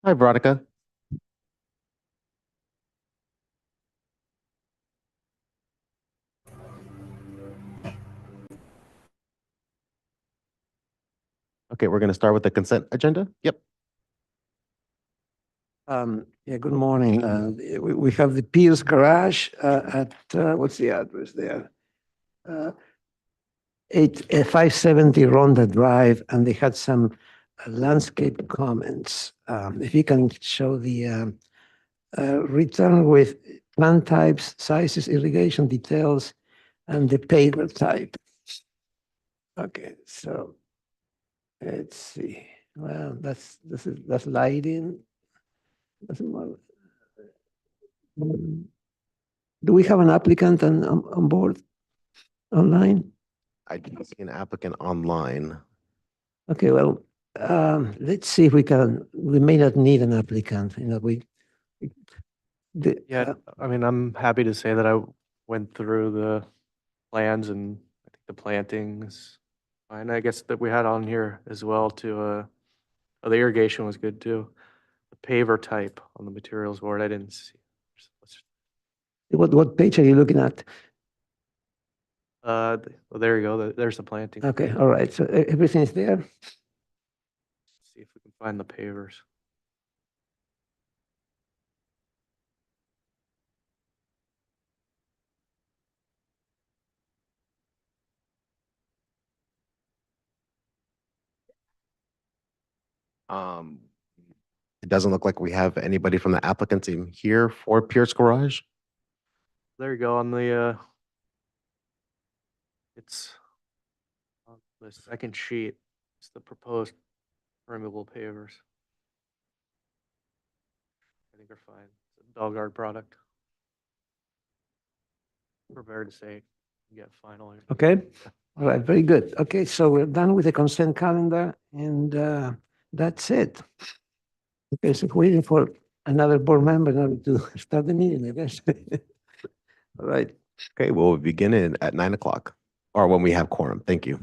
Hi, Veronica. Okay, we're going to start with the consent agenda. Yep. Yeah, good morning. We have the Pierce Garage at, what's the address there? Uh, 570 Ronda Drive, and they had some landscape comments. If you can show the return with plant types, sizes, irrigation details, and the paver type. Okay, so let's see. Well, that's lighting. That's more. Do we have an applicant on board online? I didn't see an applicant online. Okay, well, let's see if we may not need an applicant, the, Yeah, I mean, I'm happy to say that I went through the plans and I think the plantings. And I guess that we had on here as well to, oh, the irrigation was good too. The paver type on the materials board, I didn't see. what page are you looking at? Well, there you go. There's the planting. Okay, all right, so everything is there? See if we can find the pavers. Um, it doesn't look like we have anybody from the applicant team here for Pierce Garage. There you go on the, it's on the second sheet. It's the proposed permeable pavers. I think they're fine. It's a Belgard product. Prepared to say, get final. Okay, all right, very good. Okay, so we're done with the consent calendar, and that's it. Okay, so waiting for another board member in order to start the meeting, I guess. All right. Okay, we'll begin at 9 o'clock or when we have quorum. Thank you.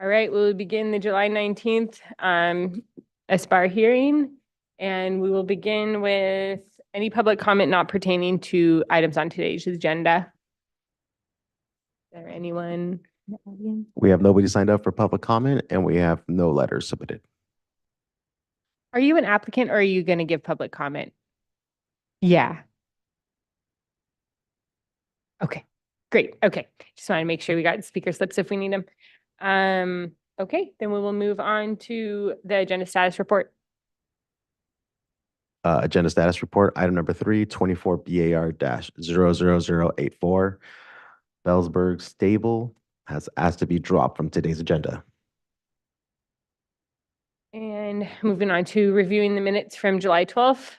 All right, we'll begin the July 19th Aspire hearing. And we will begin with any public comment not pertaining to items on today's agenda. Is there anyone in the audience? We have nobody signed up for public comment and we have no letters submitted. Are you an applicant or are you going to give public comment? Yeah. Okay, great. Okay, just want to make sure we got speaker slips if we need them. Okay, then we will move on to the agenda status report. Agenda status report, item number 3, 24 BAR-00084. Bellsburg Stable has asked to be dropped from today's agenda. And moving on to reviewing the minutes from July 12th.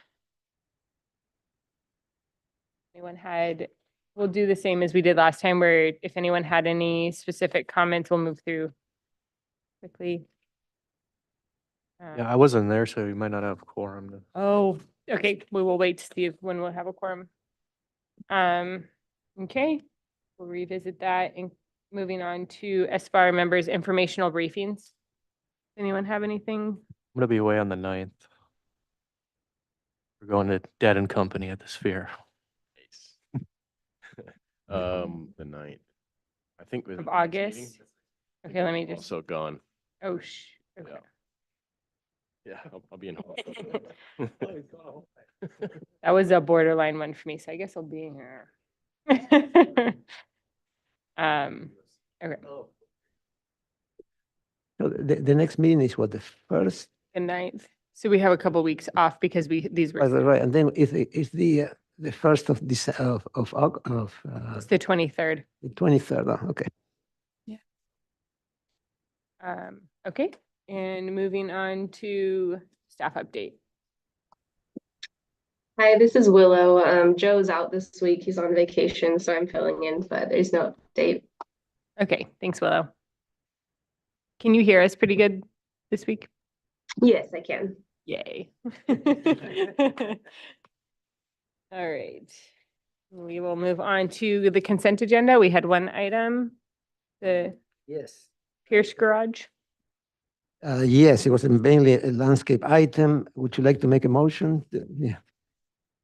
We'll do the same as we did last time where if anyone had any specific comments, we'll move through quickly. Yeah, I wasn't there, so you might not have quorum. Oh, okay, we will wait to see when we'll have a quorum. Okay, we'll revisit that and moving on to Aspire members' informational briefings. Anyone have anything? I'm gonna be away on the 9th. We're going to Dead and Company at the Sphere. The 9th. I think with Of the next meeting, August? Okay, let me I'm just, Also gone. oh, okay. Yeah. Yeah, I'll be in. That was a borderline one for me, so I guess I'll be here. Okay, So the next meeting is what, the first? the 9th. So we have a couple weeks off because these Right, were, right, right. And then it's the first of this, of it's the 23rd. the 23rd. Okay. Okay, and moving on to staff update. Hi, this is Willow. Joe's out this week. He's on vacation, so I'm filling in, but there's no update. Okay, thanks, Willow. Can you hear us pretty good this week? Yes, I can. Yay. All right. We will move on to the consent agenda. We had one item, the Yes. Pierce Garage. Yes, it was mainly a landscape item. Would you like to make a motion? Yeah.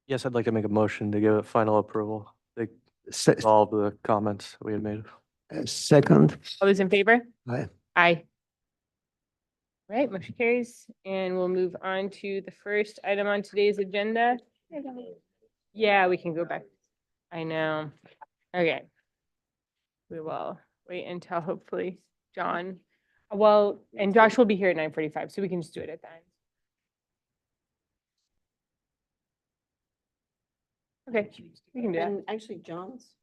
Yes, I'd like to make a motion to give it final approval. They Se- all the comments we had made. Second. All those in favor? Aye. Aye. Right, motion carries, and we'll move on to the first item on today's agenda. Yeah, we can go back. I know. Okay. We will wait until hopefully John, well, and Josh will be here at 9:45, so we can just do it at that. Okay, we can do that. And actually, John's.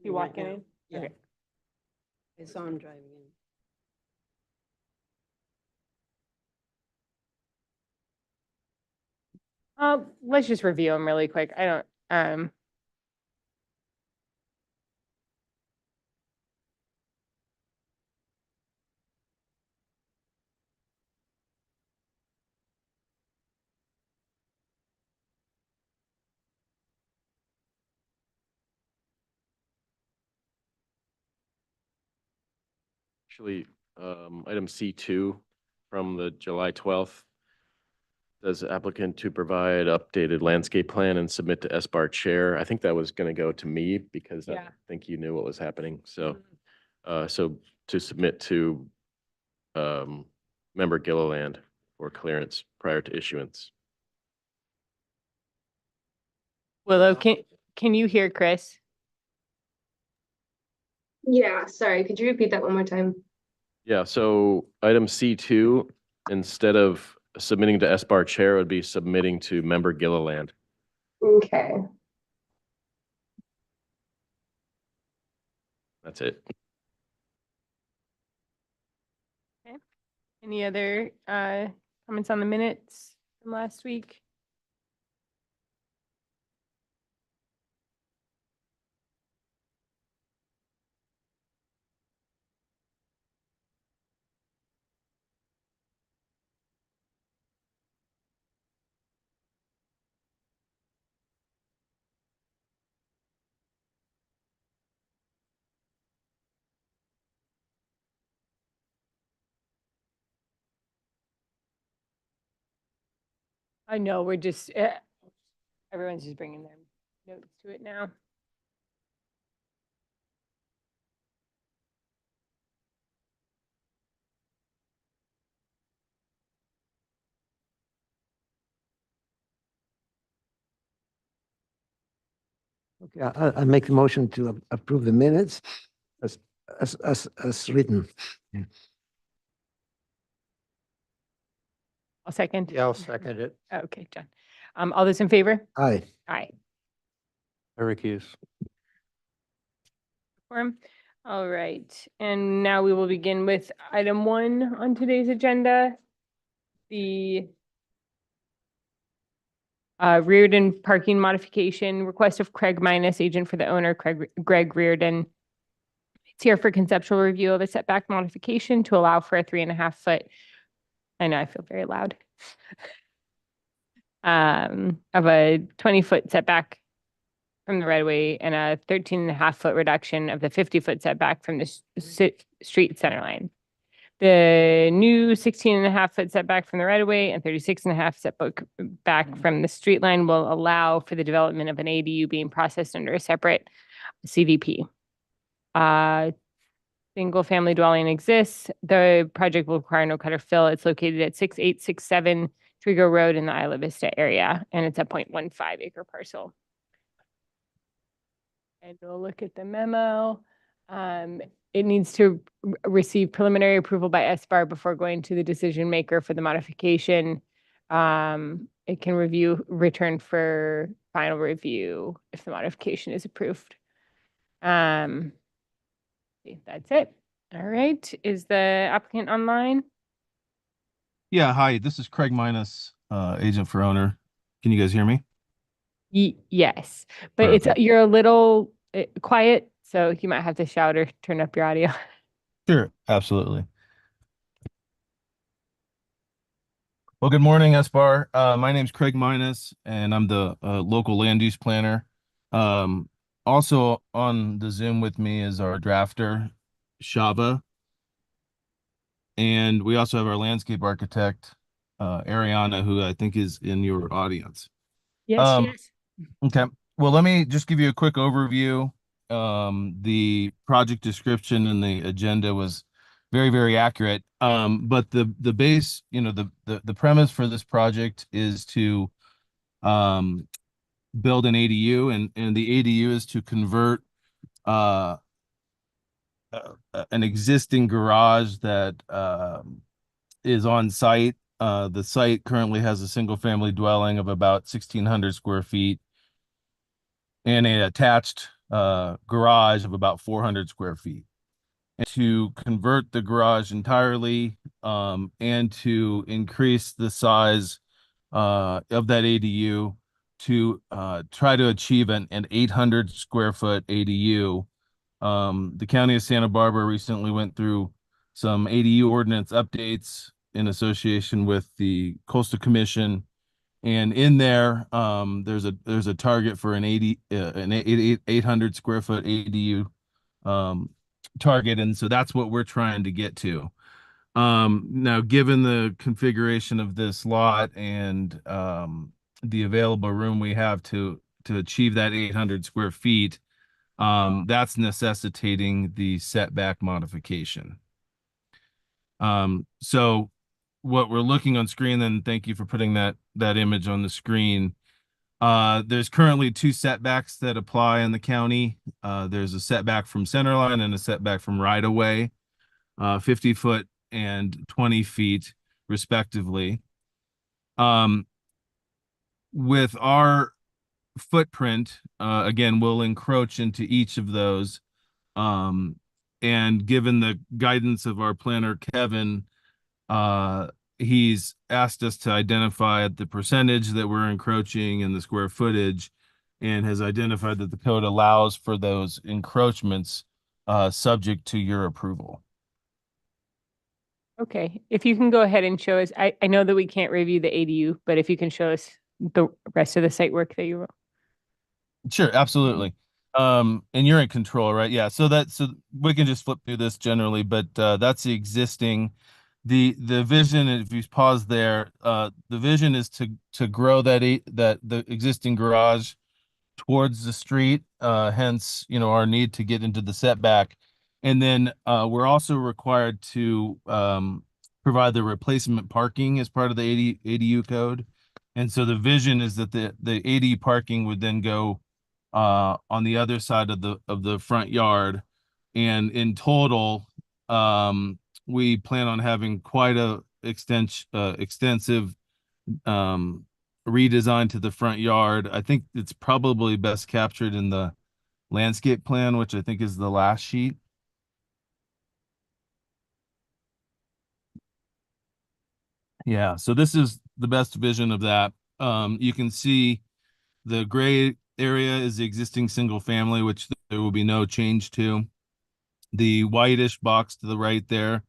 You right walking now. in? Yeah. Okay. I saw him driving in. Let's just review them really quick. I don't, Actually, item C2 from the July 12th. Says applicant to provide updated landscape plan and submit to SBAR chair. I think that was going to go to me because I Yeah. don't think you knew what was happening. So, so to submit to member Gilliland for clearance prior to issuance. Willow, can you hear Chris? Yeah, sorry. Could you repeat that one more time? Yeah, so item C2, instead of submitting to SBAR chair, would be submitting to member Gilliland. Okay. That's it. Any other comments on the minutes from last week? I know, we're just, everyone's just bringing their notes to it now. Okay, I make the motion to approve the minutes as written. I'll second. Yeah, I'll second it. Okay, John. All those in favor? Aye. Aye. I recuse. Quorum. All right, and now we will begin with item 1 on today's agenda. The Reardon parking modification request of Craig Minus, agent for the owner, Greg Reardon. It's here for conceptual review of a setback modification to allow for a 3.5 foot. I know I feel very loud. Of a 20-foot setback from the right of way and a 13.5 foot reduction of the 50-foot setback from the street center line. The new 16.5 foot setback from the right of way and 36.5 setback back from the street line will allow for the development of an ADU being processed under a separate CDP. Single family dwelling exists. The project will require no cut or fill. It's located at 6867 Trigo Road in the Isla Vista area, and it's a 0.15 acre parcel. And we'll look at the memo. It needs to receive preliminary approval by SBAR before going to the decision maker for the modification. It can return for final review if the modification is approved. That's it. All right. Is the applicant online? Yeah, hi, this is Craig Minus, agent for owner. Can you guys hear me? Yes, but it's Perfect. you're a little quiet, so you might have to shout or turn up your audio. Sure, absolutely. Well, good morning, SBAR. My name's Craig Minus, and I'm the local land use planner. Also on the Zoom with me is our drafter, Shava. And we also have our landscape architect, Ariana, who I think is in your audience. Yes, yes. Okay. Well, let me just give you a quick overview. The project description and the agenda was very, very accurate. But the base, the premise for this project is to build an ADU, and the ADU is to convert an existing garage that is on site. The site currently has a single family dwelling of about 1,600 square feet and an attached garage of about 400 square feet. And to convert the garage entirely and to increase the size of that ADU to try to achieve an 800 square foot ADU. The County of Santa Barbara recently went through some ADU ordinance updates in association with the Coastal Commission. And in there, there's a target for an 800 square foot ADU target. And so that's what we're trying to get to. Now, given the configuration of this lot and the available room we have to achieve that 800 square feet, that's necessitating the setback modification. So what we're looking on screen, then thank you for putting that image on the screen. There's currently 2 setbacks that apply in the county. There's a setback from center line and a setback from right of way, 50 foot and 20 feet respectively. With our footprint, again, we'll encroach into each of those. And given the guidance of our planner, Kevin, he's asked us to identify the percentage that we're encroaching and the square footage, and has identified that the code allows for those encroachments subject to your approval. Okay, if you can go ahead and show us, I know that we can't review the ADU, but if you can show us the rest of the site work that you wrote. Sure, absolutely. And you're in control, right? Yeah. So we can just flip through this generally, but that's the existing. The vision, if you pause there, the vision is to grow that the existing garage towards the street, hence, our need to get into the setback. And then we're also required to provide the replacement parking as part of the ADU code. And so the vision is that the ADU parking would then go on the other side of the front yard. And in total, we plan on having quite a extensive redesign to the front yard. I think it's probably best captured in the landscape plan, which I think is the last sheet. Yeah, so this is the best vision of that. You can see the gray area is the existing single family, which there will be no change to. The whitish box to the right there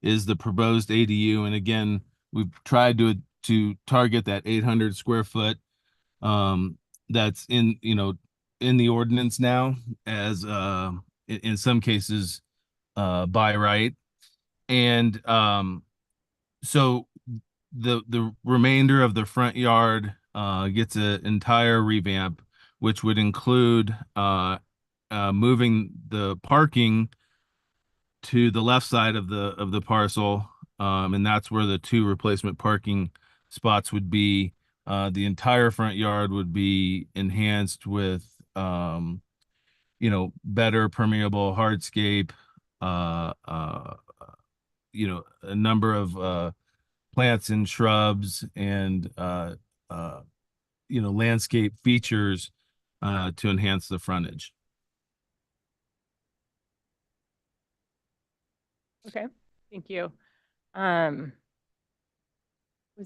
is the proposed ADU. And again, we've tried to target that 800 square foot that's in the ordinance now as in some cases by right. And so the remainder of the front yard gets an entire revamp, which would include moving the parking to the left side of the parcel, and that's where the 2 replacement parking spots would be. The entire front yard would be enhanced with better permeable hardscape, a number of plants and shrubs and landscape features to enhance the frontage. Okay, thank you. Was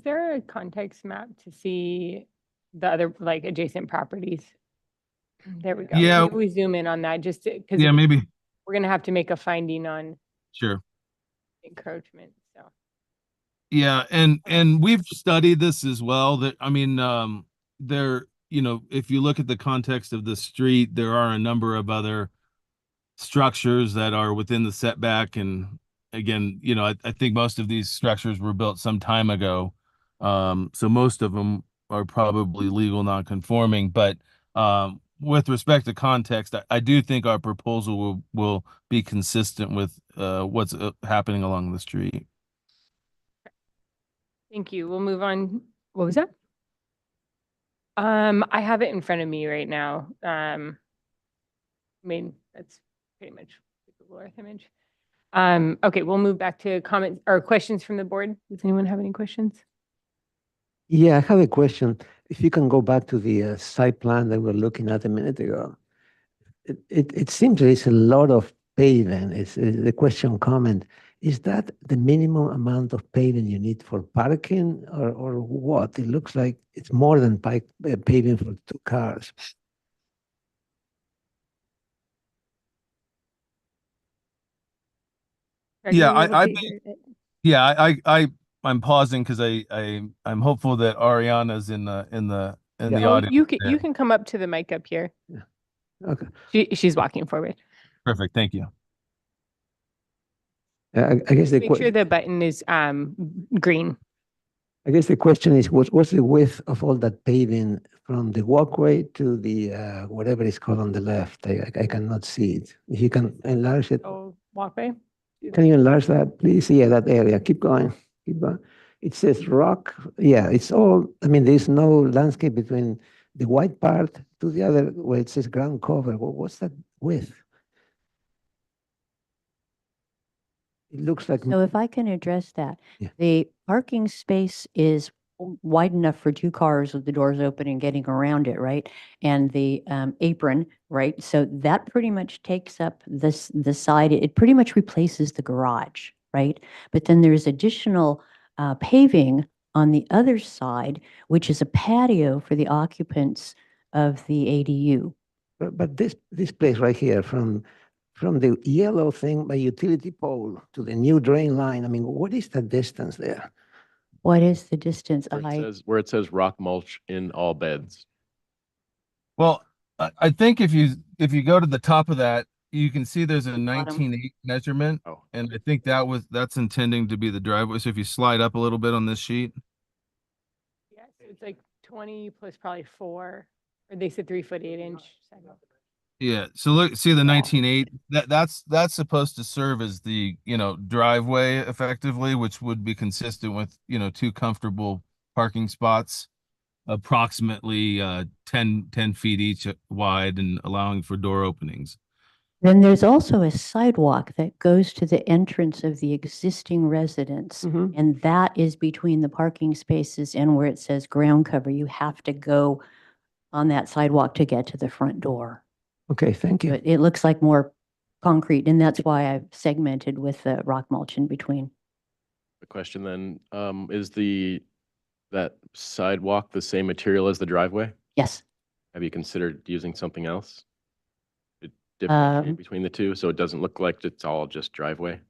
there a context map to see the other like adjacent properties? There we go. Yeah. Maybe we zoom in on that just because Yeah, maybe. we're gonna have to make a finding on Sure. encroachment, so. Yeah, and we've studied this as well. That there, if you look at the context of the street, there are a number of other structures that are within the setback. And again, I think most of these structures were built some time ago. So most of them are probably legal non-conforming. But with respect to context, I do think our proposal will be consistent with what's happening along the street. Thank you. We'll move on. What was that? I have it in front of me right now. That's pretty much the Google Earth image. Okay, we'll move back to comments or questions from the board. Does anyone have any questions? Yeah, I have a question. If you can go back to the site plan that we were looking at a minute ago. It seems there is a lot of paving. It's the question comment. Is that the minimum amount of paving you need for parking or what? It looks like it's more than paving for 2 cars. Yeah, I'm pausing because I'm hopeful that Ariana's in the audience. You can come up to the mic up here. Yeah. Okay. She's walking forward. Perfect. Thank you. I guess the Make sure the button is green. I guess the question is, what's the width of all that paving from the walkway to the whatever it's called on the left? I cannot see it. If you can enlarge it, Oh, walkway. can you enlarge that, please? Yeah, that area. Keep going. Keep going. It says rock. Yeah, it's all. I mean, there's no landscape between the white part to the other where it says ground cover. What's that width? It looks like. So if I can address that, Yeah. the parking space is wide enough for 2 cars with the doors open and getting around it, right? And the apron, right? So that pretty much takes up the side. It pretty much replaces the garage, right? But then there's additional paving on the other side, which is a patio for the occupants of the ADU. But this place right here, from the yellow thing by utility pole to the new drain line, I mean, what is the distance there? What is the distance? Where it says rock mulch in all beds. Well, I think if you go to the top of that, you can see there's a 19.8 measurement, Oh, and I think that's intending to be the driveway. So if you slide up a little bit on this sheet, Yes, it's like 20 plus probably 4, or they said 3 foot 8 inch sidewalk. yeah. So look, see the 19.8. That's supposed to serve as the driveway effectively, which would be consistent with 2 comfortable parking spots, approximately 10 feet each wide, and allowing for door openings. Then there's also a sidewalk that goes to the entrance of the existing residence. Mhm. And that is between the parking spaces and where it says ground cover. You have to go on that sidewalk to get to the front door. Okay, thank you. But it looks like more concrete, and that's why I've segmented with the rock mulch in between. the question then, is that sidewalk the same material as the driveway? Yes. Have you considered using something else? To differentiate Um, between the two, so it doesn't look like it's all just driveway?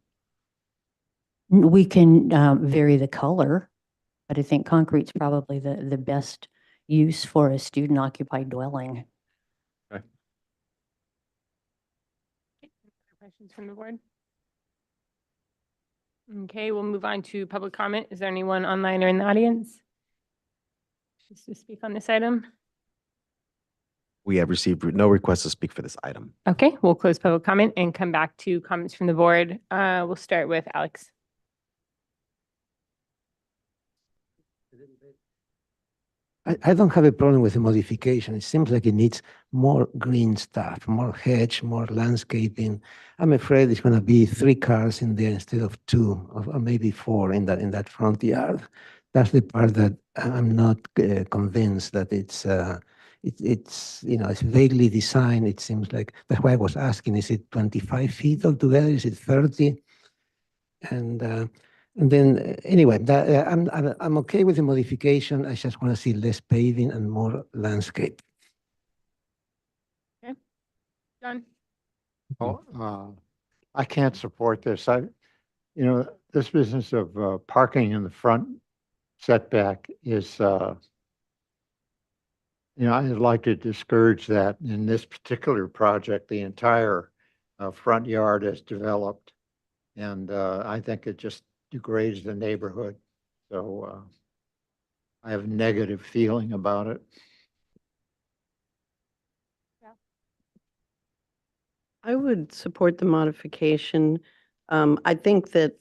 We can vary the color, but I think concrete's probably the best use for a student occupied dwelling. Other questions from the board? Okay, we'll move on to public comment. Is there anyone online or in the audience? Just to speak on this item? We have received no requests to speak for this item. Okay, we'll close public comment and come back to comments from the board. We'll start with Alex. I don't have a problem with the modification. It seems like it needs more green stuff, more hedge, more landscaping. I'm afraid it's going to be 3 cars in there instead of 2, or maybe 4 in that front yard. That's the part that I'm not convinced that it's it's vaguely designed. It seems like that's why I was asking: is it 25 feet altogether? Is it 30? And then anyway, I'm okay with the modification. I just want to see less paving and more landscape. John? I can't support this. This business of parking in the front setback is, I'd like to discourage that. In this particular project, the entire front yard is developed, and I think it just degrades the neighborhood. So I have a negative feeling about it. I would support the modification. I think that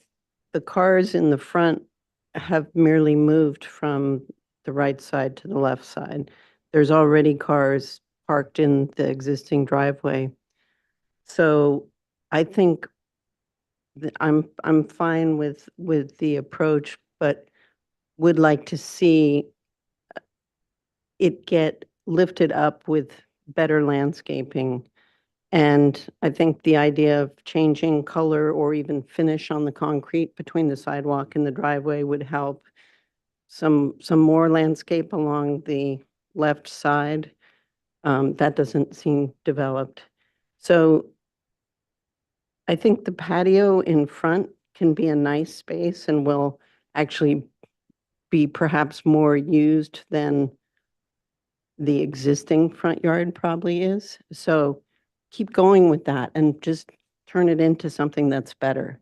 the cars in the front have merely moved from the right side to the left side. There's already cars parked in the existing driveway. So I think that I'm fine with the approach, but would like to see it get lifted up with better landscaping. And I think the idea of changing color or even finish on the concrete between the sidewalk and the driveway would help. Some more landscape along the left side. That doesn't seem developed. So I think the patio in front can be a nice space and will actually be perhaps more used than the existing front yard probably is. So keep going with that and just turn it into something that's better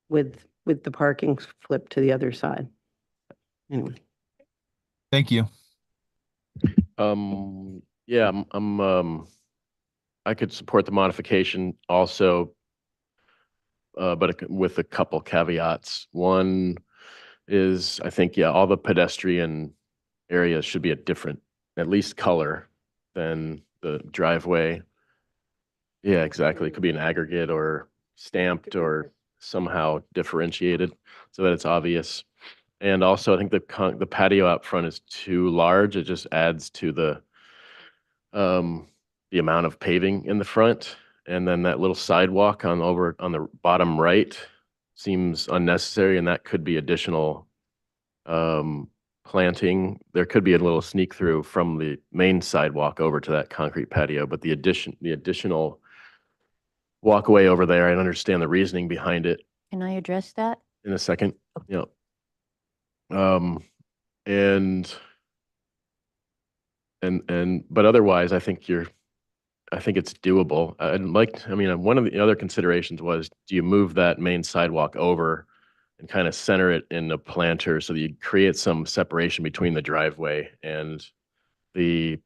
with the parking flipped to the other side. Anyway. Thank you. Yeah, I could support the modification also, but with a couple caveats. One is, I think, yeah, all the pedestrian areas should be a different, at least color, than the driveway. Yeah, exactly. It could be an aggregate or stamped or somehow differentiated so that it's obvious. And also, I think the patio out front is too large. It just adds to the amount of paving in the front. And then that little sidewalk on the bottom right seems unnecessary, and that could be additional planting. There could be a little sneak through from the main sidewalk over to that concrete patio, but the additional walkway over there, I understand the reasoning behind it Can I address that? in a second. Yeah. And but otherwise, I think I think it's doable. I mean, one of the other considerations was, do you move that main sidewalk over and kind of center it in a planter so that you create some separation between the driveway and the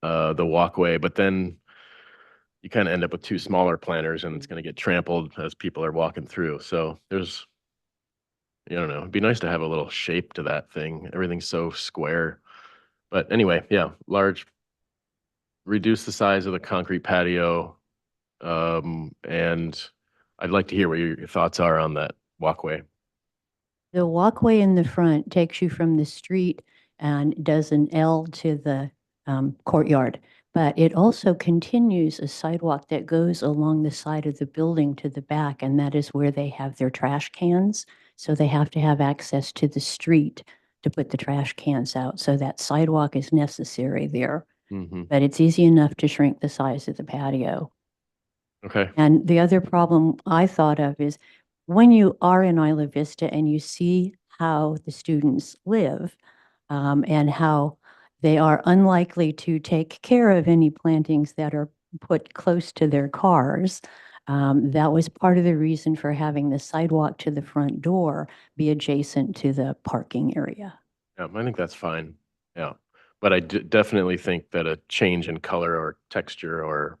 walkway, but then you kind of end up with two smaller planters and it's going to get trampled as people are walking through. So there's, I don't know, it'd be nice to have a little shape to that thing. Everything's so square. But anyway, yeah, reduce the size of the concrete patio. And I'd like to hear what your thoughts are on that walkway. The walkway in the front takes you from the street and does an L to the courtyard. But it also continues a sidewalk that goes along the side of the building to the back, and that is where they have their trash cans. So they have to have access to the street to put the trash cans out. So that sidewalk is necessary there. But it's easy enough to shrink the size of the patio. Okay. And the other problem I thought of is when you are in Isla Vista and you see how the students live and how they are unlikely to take care of any plantings that are put close to their cars, that was part of the reason for having the sidewalk to the front door be adjacent to the parking area. Yeah, I think that's fine. Yeah. But I definitely think that a change in color or texture or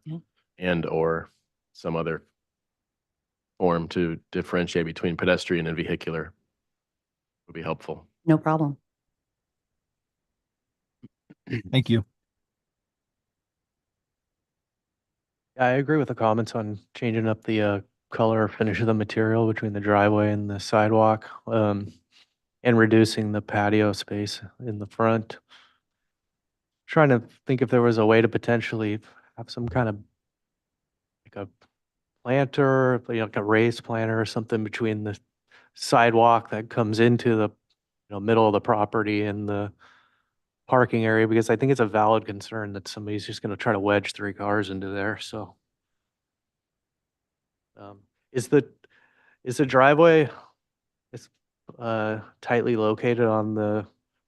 or some other form to differentiate between pedestrian and vehicular would be helpful. No problem. Thank you. I agree with the comments on changing up the color or finish of the material between the driveway and the sidewalk, and reducing the patio space in the front. Trying to think if there was a way to potentially have some kind of like a planter, like a raised planter or something between the sidewalk that comes into the middle of the property and the parking area, because I think it's a valid concern that somebody's just going to try to wedge 3 cars into there. So, is the driveway tightly located on the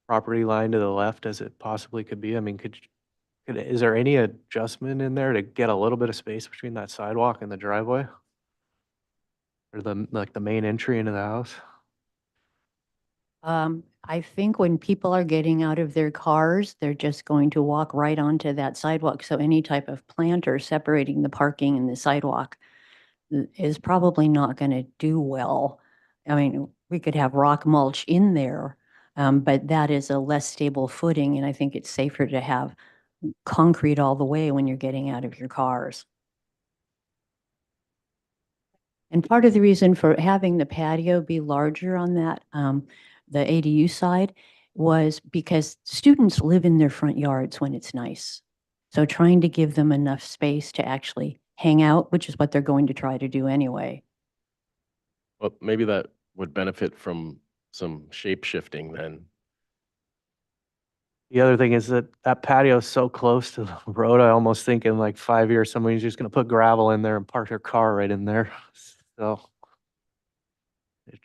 property line to the left as it possibly could be? I mean, is there any adjustment in there to get a little bit of space between that sidewalk and the driveway? Or the main entry into the house? I think when people are getting out of their cars, they're just going to walk right onto that sidewalk. So any type of planter separating the parking and the sidewalk is probably not going to do well. I mean, we could have rock mulch in there, but that is a less stable footing, and I think it's safer to have concrete all the way when you're getting out of your cars. And part of the reason for having the patio be larger on that, the ADU side, was because students live in their front yards when it's nice. So trying to give them enough space to actually hang out, which is what they're going to try to do anyway. Well, maybe that would benefit from some shape shifting then. The other thing is that patio is so close to the road. I almost think in like 5 years, somebody's just going to put gravel in there and park their car right in there. So it's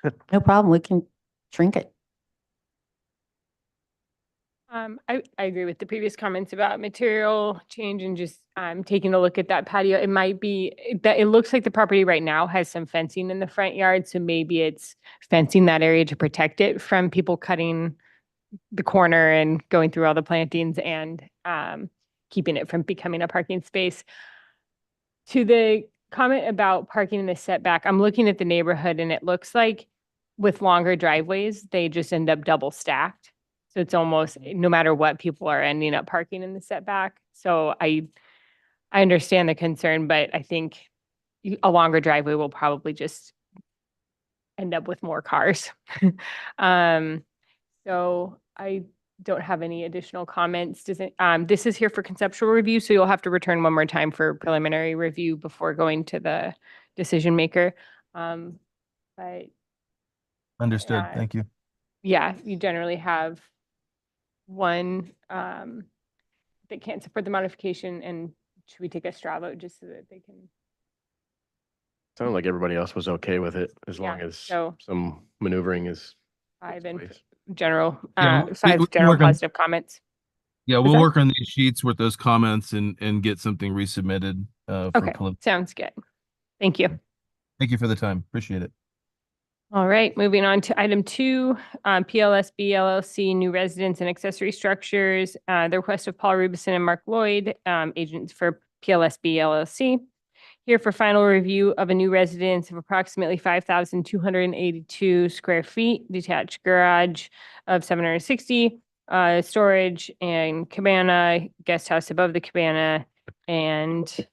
just No problem, we can shrink it. I agree with the previous comments about material change and just taking a look at that patio. It might be that it looks like the property right now has some fencing in the front yard, so maybe it's fencing that area to protect it from people cutting the corner and going through all the plantings and keeping it from becoming a parking space. To the comment about parking in the setback, I'm looking at the neighborhood and it looks like with longer driveways, they just end up double stacked. So it's almost, no matter what, people are ending up parking in the setback. So I understand the concern, but I think a longer driveway will probably just end up with more cars. So I don't have any additional comments. This is here for conceptual review, so you'll have to return one more time for preliminary review before going to the decision maker. But Understood. Thank you. yeah, you generally have one that can't support the modification, and should we take a straw vote just so that they can? Sounded like everybody else was okay with it as long Yeah, as so- some maneuvering is. 5 takes in place. general, Yeah, 5 we general work on- positive comments. Yeah, Was we'll that- work on these sheets with those comments and get something resubmitted for Okay, prelim. sounds good. Thank you. Thank you for the time. Appreciate it. All right, moving on to item 2, PLSB LLC, new residents and accessory structures. The request of Paul Rubison and Mark Lloyd, agents for PLSB LLC. Here for final review of a new residence of approximately 5,282 square feet, detached garage of 760, storage and cabana, guest house above the cabana, and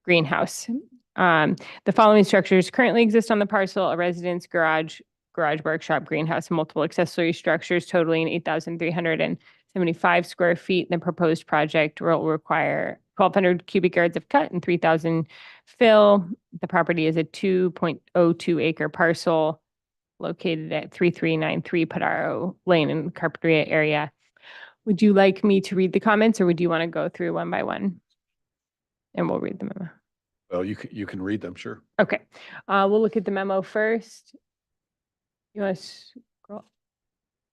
greenhouse. The following structures currently exist on the parcel: a residence, garage, workshop, greenhouse, and multiple accessory structures totaling 8,375 square feet. The proposed project will require 1,200 cubic yards of cut and 3,000 fill. The property is a 2.02 acre parcel located at 3393 Padaro Lane in Carpinteria area. Would you like me to read the comments, or would you want to go through one by one? And we'll read the memo. Well, you can read them, sure. Okay, we'll look at the memo first. You want to scroll?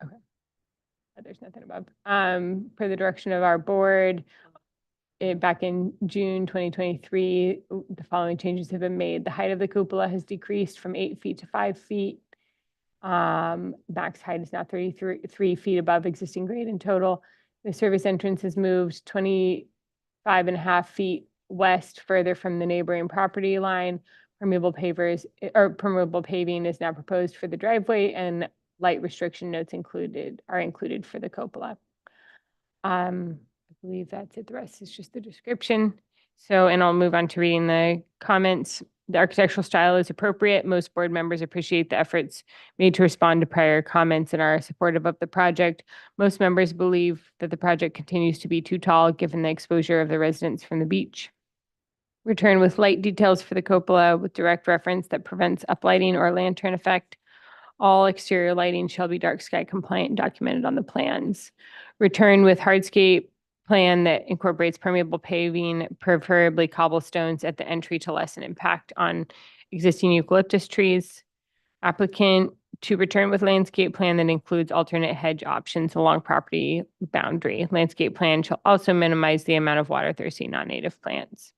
Okay. There's nothing above. Per the direction of our board, back in June 2023, the following changes have been made. The height of the cupola has decreased from 8 feet to 5 feet. Max height is now 33 feet above existing grade in total. The service entrance has moved 25.5 feet west, further from the neighboring property line. Permeable paving is now proposed for the driveway, and light restriction notes are included for the cupola. I believe that's it. The rest is just the description. So, and I'll move on to reading the comments. The architectural style is appropriate. Most board members appreciate the efforts made to respond to prior comments and are supportive of the project. Most members believe that the project continues to be too tall given the exposure of the residents from the beach. Return with light details for the cupola with direct reference that prevents uplighting or lantern effect. All exterior lighting shall be dark sky compliant and documented on the plans. Return with hardscape plan that incorporates permeable paving, preferably cobblestones at the entry to lessen impact on existing eucalyptus trees. Applicant to return with landscape plan that includes alternate hedge options along property boundary. Landscape plan shall also minimize the amount of water-thirsty non-native plants.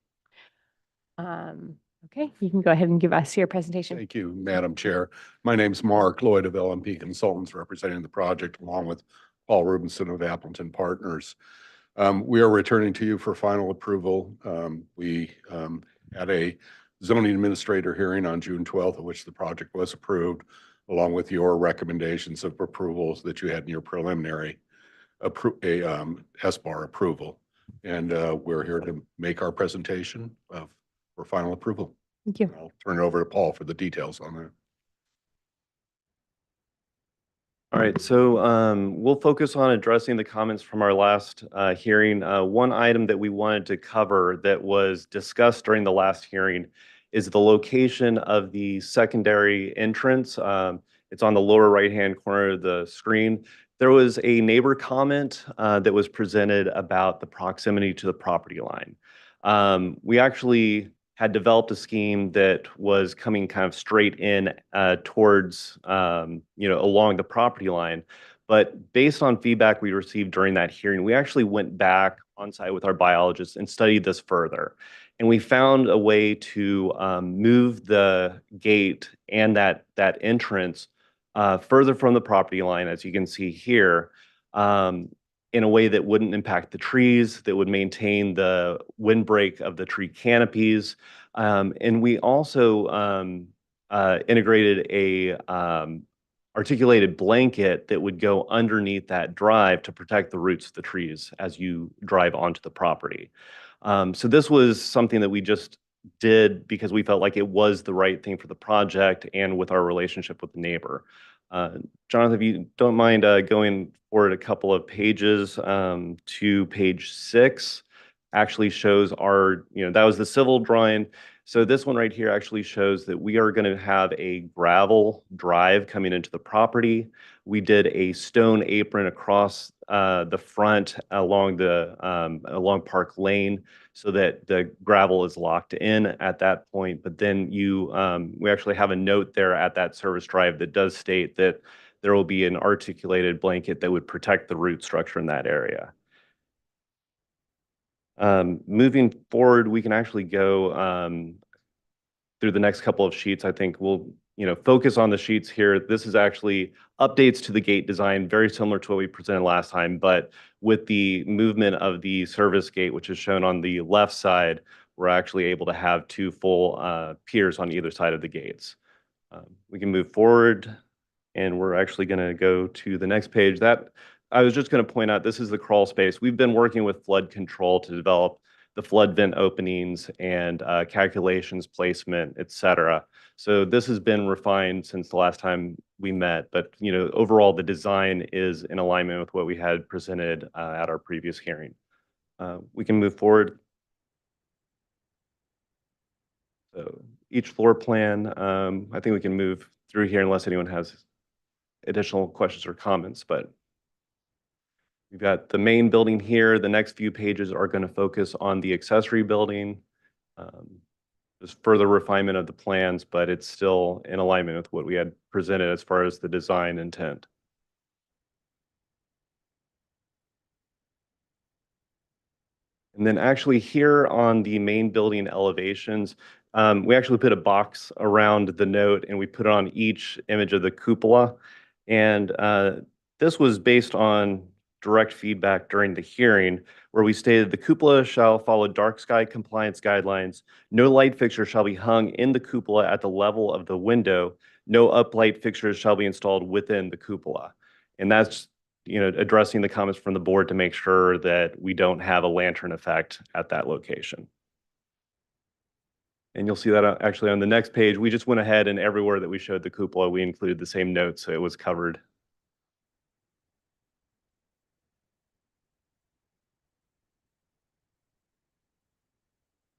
Okay, you can go ahead and give us your presentation. Thank you, Madam Chair. My name's Mark Lloyd of LMP Consultants, representing the project along with Paul Rubinson of Appleton Partners. We are returning to you for final approval. We had a zoning administrator hearing on June 12th, at which the project was approved, along with your recommendations of approvals that you had in your preliminary SBAR approval. And we're here to make our presentation for final approval. Thank you. I'll turn it over to Paul for the details on that. All right, so we'll focus on addressing the comments from our last hearing. One item that we wanted to cover that was discussed during the last hearing is the location of the secondary entrance. It's on the lower right-hand corner of the screen. There was a neighbor comment that was presented about the proximity to the property line. We actually had developed a scheme that was coming kind of straight in towards, along the property line. But based on feedback we received during that hearing, we actually went back on site with our biologists and studied this further. And we found a way to move the gate and that entrance further from the property line, as you can see here, in a way that wouldn't impact the trees, that would maintain the windbreak of the tree canopies. And we also integrated a articulated blanket that would go underneath that drive to protect the roots of the trees as you drive onto the property. So this was something that we just did because we felt like it was the right thing for the project and with our relationship with the neighbor. Jonathan, if you don't mind going forward a couple of pages to page 6, actually shows our, that was the civil drawing. So this one right here actually shows that we are going to have a gravel drive coming into the property. We did a stone apron across the front along along Park Lane so that the gravel is locked in at that point. But then we actually have a note there at that service drive that does state that there will be an articulated blanket that would protect the root structure in that area. Moving forward, we can actually go through the next couple of sheets. I think we'll, focus on the sheets here. This is actually updates to the gate design, very similar to what we presented last time, but with the movement of the service gate, which is shown on the left side, we're actually able to have two full piers on either side of the gates. We can move forward, and we're actually going to go to the next page. I was just going to point out, this is the crawl space. We've been working with flood control to develop the flood vent openings and calculations, placement, et cetera. So this has been refined since the last time we met, but overall the design is in alignment with what we had presented at our previous hearing. We can move forward. So each floor plan, I think we can move through here unless anyone has additional questions or comments, but we've got the main building here. The next few pages are going to focus on the accessory building. There's further refinement of the plans, but it's still in alignment with what we had presented as far as the design intent. And then actually here on the main building elevations, we actually put a box around the note and we put it on each image of the cupola. And this was based on direct feedback during the hearing where we stated the cupola shall follow dark sky compliance guidelines. No light fixture shall be hung in the cupola at the level of the window. No uplight fixtures shall be installed within the cupola. And that's addressing the comments from the board to make sure that we don't have a lantern effect at that location. And you'll see that actually on the next page. We just went ahead and everywhere that we showed the cupola, we included the same notes, so it was covered.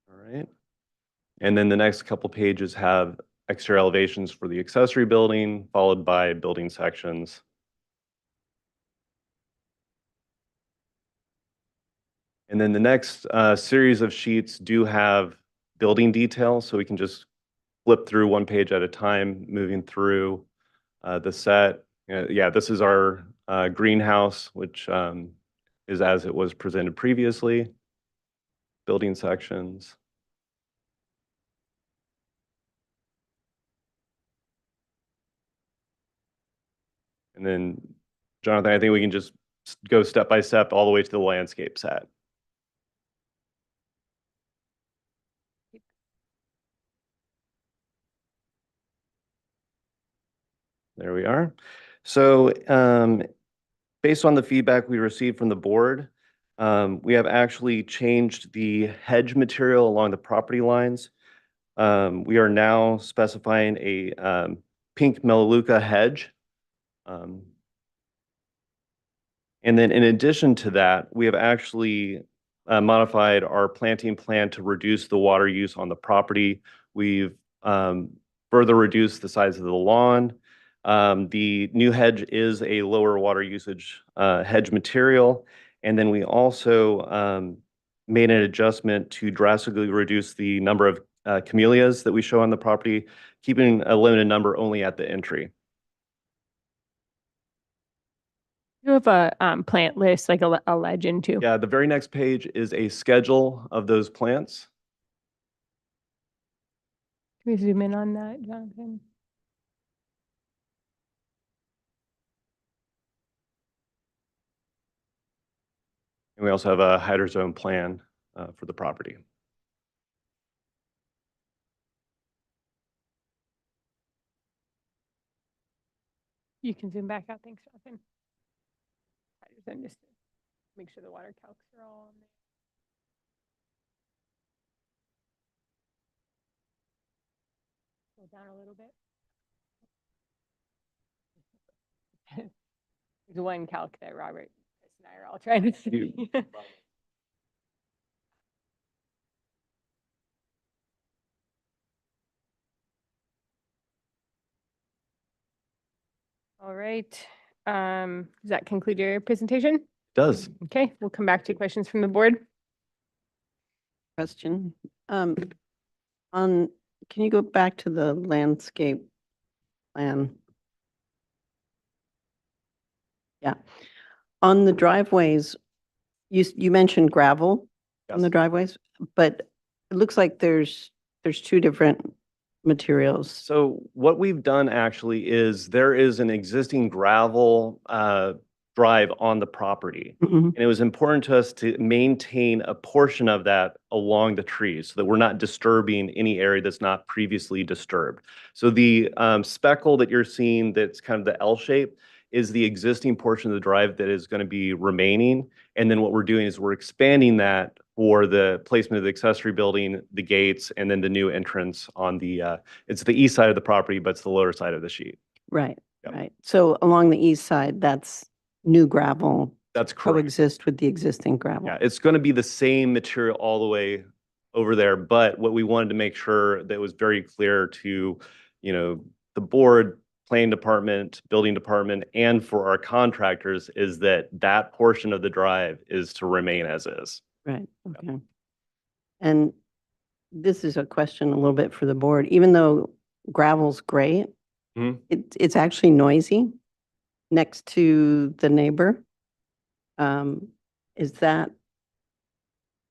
All right. And then the next couple pages have exterior elevations for the accessory building, followed by building sections. And then the next series of sheets do have building details, so we can just flip through one page at a time, moving through the set. Yeah, this is our greenhouse, which is as it was presented previously. Building sections. And then, Jonathan, I think we can just go step by step all the way to the landscape set. There we are. So based on the feedback we received from the board, we have actually changed the hedge material along the property lines. We are now specifying a pink Melaleuca hedge. And then in addition to that, we have actually modified our planting plan to reduce the water use on the property. We've further reduced the size of the lawn. The new hedge is a lower water usage hedge material. And then we also made an adjustment to drastically reduce the number of camellias that we show on the property, keeping a limited number only at the entry. You have a plant list, like a legend too. Yeah, the very next page is a schedule of those plants. Can we zoom in on that, Jonathan? And we also have a hydrozone plan for the property. You can zoom back out. Thanks, Jonathan. Just to make sure the water calcs are all on there. Go down a little bit. There's one calc that Robert and I are all trying to see. right. Does that conclude your presentation? Does. Okay, we'll come back to questions from the board. Question. Can you go back to the landscape plan? Yeah. On the driveways, you mentioned gravel on the Yes. driveways, but it looks like there's two different materials. So what we've done actually is there is an existing gravel drive on the property. Mhm. And it was important to us to maintain a portion of that along the trees so that we're not disturbing any area that's not previously disturbed. So the speckle that you're seeing that's kind of the L shape is the existing portion of the drive that is going to be remaining. And then what we're doing is we're expanding that for the placement of the accessory building, the gates, and then the new entrance on the, it's the east side of the property, but it's the lower side of the sheet. Right, Yep. right. So along the east side, that's new gravel That's correct. coexist with the existing gravel. Yeah, it's going to be the same material all the way over there, but what we wanted to make sure that was very clear to, the board, planning department, building department, and for our contractors is that that portion of the drive is to remain as is. Right, okay. And this is a question a little bit for the board. Even though gravel's great, Mhm. it's actually noisy next to the neighbor. Is that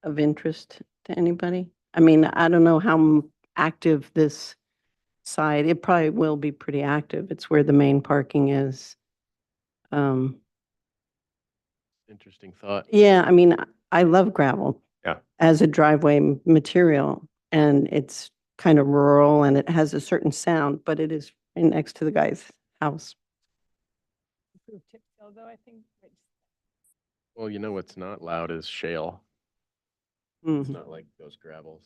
of interest to anybody? I mean, I don't know how active this side, it probably will be pretty active. It's where the main parking is. Interesting thought. Yeah, I mean, I love gravel. Yeah. As a driveway material, and it's kind of rural and it has a certain sound, but it is right next to the guy's house. Tip seal though, I think. Well, what's not loud is shale. It's Mhm. not like those gravels.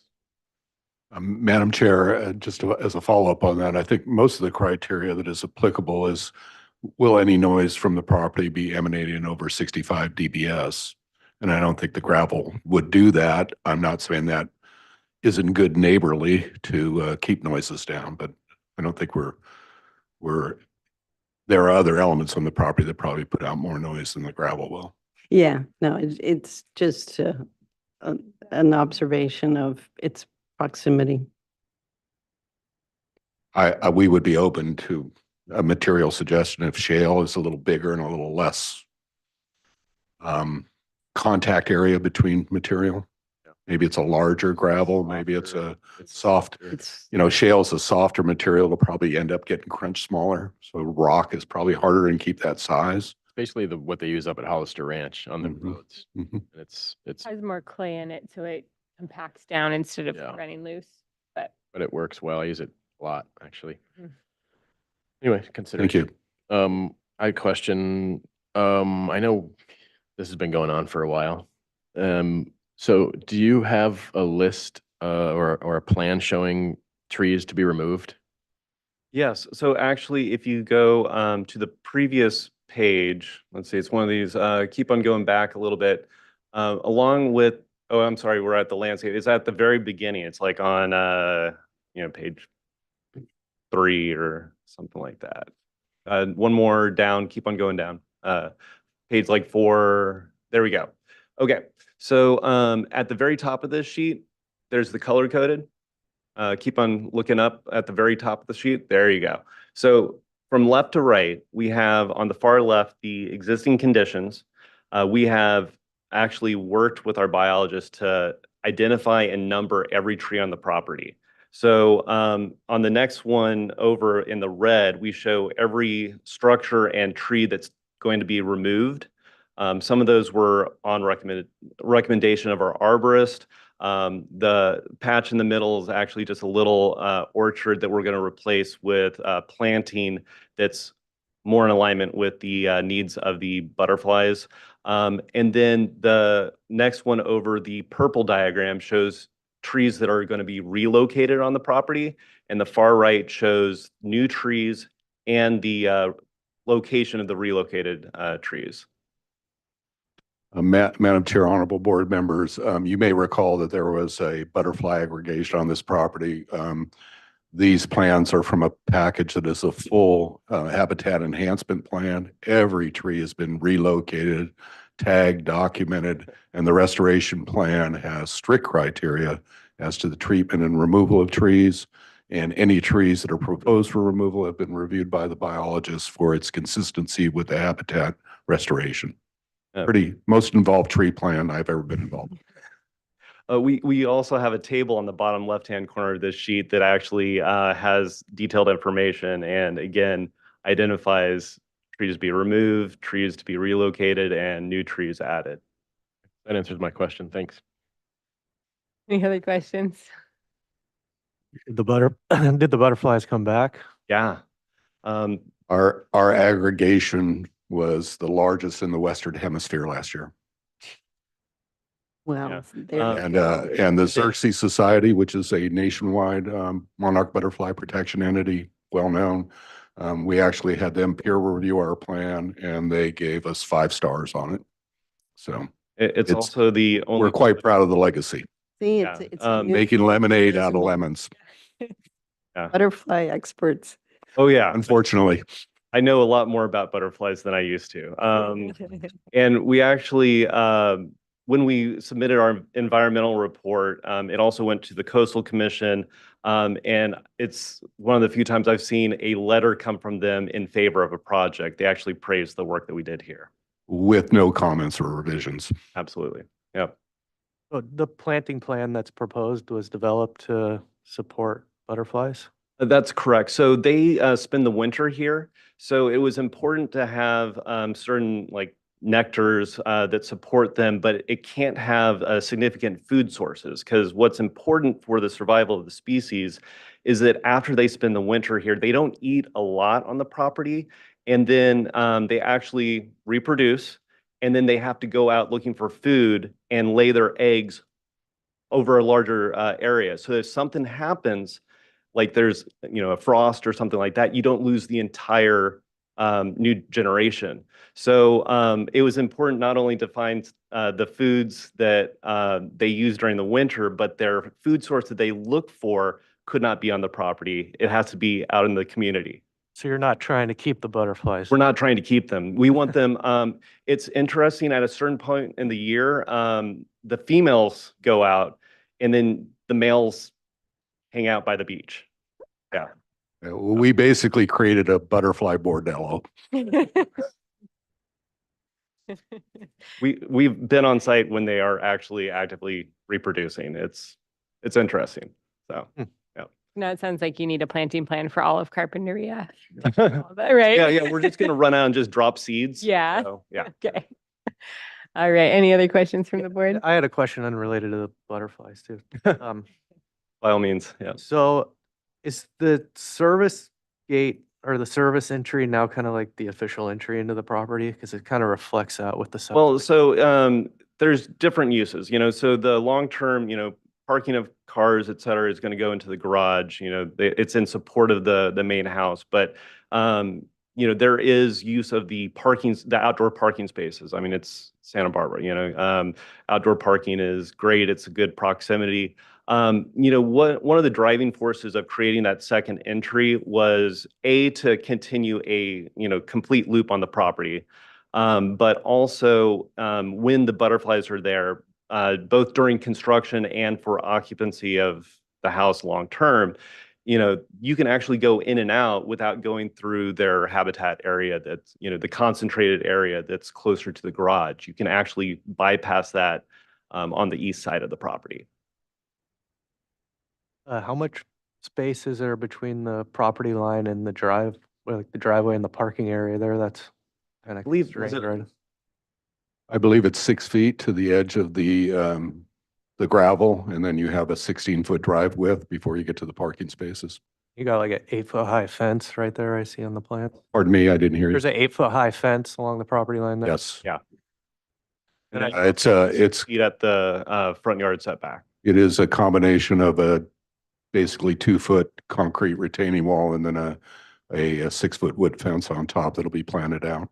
Madam Chair, just as a follow-up on that, I think most of the criteria that is applicable is, will any noise from the property be emanating over 65 dBs? And I don't think the gravel would do that. I'm not saying that isn't good neighborly to keep noises down, but I don't think there are other elements on the property that probably put out more noise than the gravel will. Yeah, no, it's just an observation of its proximity. We would be open to a material suggestion if shale is a little bigger and a little less contact area between material. Yeah. Maybe it's a larger gravel, maybe it's a soft, It's, shale is a softer material. It'll probably end up getting crunched smaller. So rock is probably harder and keep that size. Basically what they use up at Hollister Ranch on the Mhm. roads. Mhm. And it's, Has more clay in it, so it compacts down instead of Yeah. running loose. But but it works well. I use it a lot, actually. Mhm. Anyway, consider. Thank you. I had a question. I know this has been going on for a while. So do you have a list or a plan showing trees to be removed? Yes, so actually, if you go to the previous page, let's see, it's one of these, keep on going back a little bit, along with, oh, I'm sorry, we're at the landscape. It's at the very beginning. It's like on, page 3 or something like that. One more down, keep on going down. Page like 4, there we go. Okay, so at the very top of this sheet, there's the color coded. Keep on looking up at the very top of the sheet. There you go. So from left to right, we have on the far left the existing conditions. We have actually worked with our biologist to identify and number every tree on the property. So on the next one over in the red, we show every structure and tree that's going to be removed. Some of those were on recommendation of our arborist. The patch in the middle is actually just a little orchard that we're going to replace with planting that's more in alignment with the needs of the butterflies. And then the next one over the purple diagram shows trees that are going to be relocated on the property. And the far right shows new trees and the location of the relocated trees. Madam Chair, honorable board members, you may recall that there was a butterfly aggregation on this property. These plans are from a package that is a full habitat enhancement plan. Every tree has been relocated, tagged, documented, and the restoration plan has strict criteria as to the treatment and removal of trees. And any trees that are proposed for removal have been reviewed by the biologists for its consistency with the habitat restoration. Pretty most involved tree plan I've ever been involved in. We also have a table on the bottom left-hand corner of this sheet that actually has detailed information and again, identifies trees to be removed, trees to be relocated, and new trees added. That answers my question. Thanks. Any other questions? Did the butterflies come back? Yeah. Our aggregation was the largest in the Western Hemisphere last year. Well, And the Xerces Society, which is a nationwide monarch butterfly protection entity, well-known, we actually had them peer review our plan and they gave us 5 stars on it. So It's also the only. we're quite proud of the legacy, see, Yeah. it's making lemonade out of lemons, butterfly experts. Oh, yeah. unfortunately. I know a lot more about butterflies than I used to. And we actually, when we submitted our environmental report, it also went to the Coastal Commission. And it's one of the few times I've seen a letter come from them in favor of a project. They actually praised the work that we did here. With no comments or revisions. Absolutely. Yep. So the planting plan that's proposed was developed to support butterflies? That's correct. So they spend the winter here. So it was important to have certain like nectars that support them, but it can't have significant food sources because what's important for the survival of the species is that after they spend the winter here, they don't eat a lot on the property, and then they actually reproduce, and then they have to go out looking for food and lay their eggs over a larger area. So if something happens, like there's, a frost or something like that, you don't lose the entire new generation. So it was important not only to find the foods that they use during the winter, but their food source that they look for could not be on the property. It has to be out in the community. So you're not trying to keep the butterflies? We're not trying to keep them. We want them. It's interesting at a certain point in the year, the females go out and then the males hang out by the beach. Yeah. We basically created a butterfly bordello. We've been on site when they are actually actively reproducing. It's interesting. So, yeah. Now it sounds like you need a planting plan for all of Carpinteria. All that, right? Yeah, we're just gonna run out and just drop seeds. Yeah. So, yeah. Okay. All right. Any other questions from the board? I had a question unrelated to the butterflies too. By all means, yeah. So is the service gate or the service entry now kind of like the official entry into the property? Because it kind of reflects out with the. Well, so there's different uses, so the long-term, parking of cars, et cetera, is going to go into the garage, it's in support of the main house, but there is use of the outdoor parking spaces. I mean, it's Santa Barbara, outdoor parking is great. It's a good proximity. One of the driving forces of creating that second entry was to continue a, complete loop on the property. But also when the butterflies are there, both during construction and for occupancy of the house long-term, you can actually go in and out without going through their habitat area that's, the concentrated area that's closer to the garage. You can actually bypass that on the east side of the property. How much space is there between the property line and the driveway and the parking area there? That's kind of constrained, right? I believe it's 6 feet to the edge of the gravel, and then you have a 16-foot drive width before you get to the parking spaces. You got like an 8-foot high fence right there I see on the plan. Pardon me, I didn't hear you. There's an 8-foot high fence along the property line there. Yes. Yeah. And It's Feet at the front yard setback. it is a combination of a basically 2-foot concrete retaining wall and then a 6-foot wood fence on top that'll be planted out.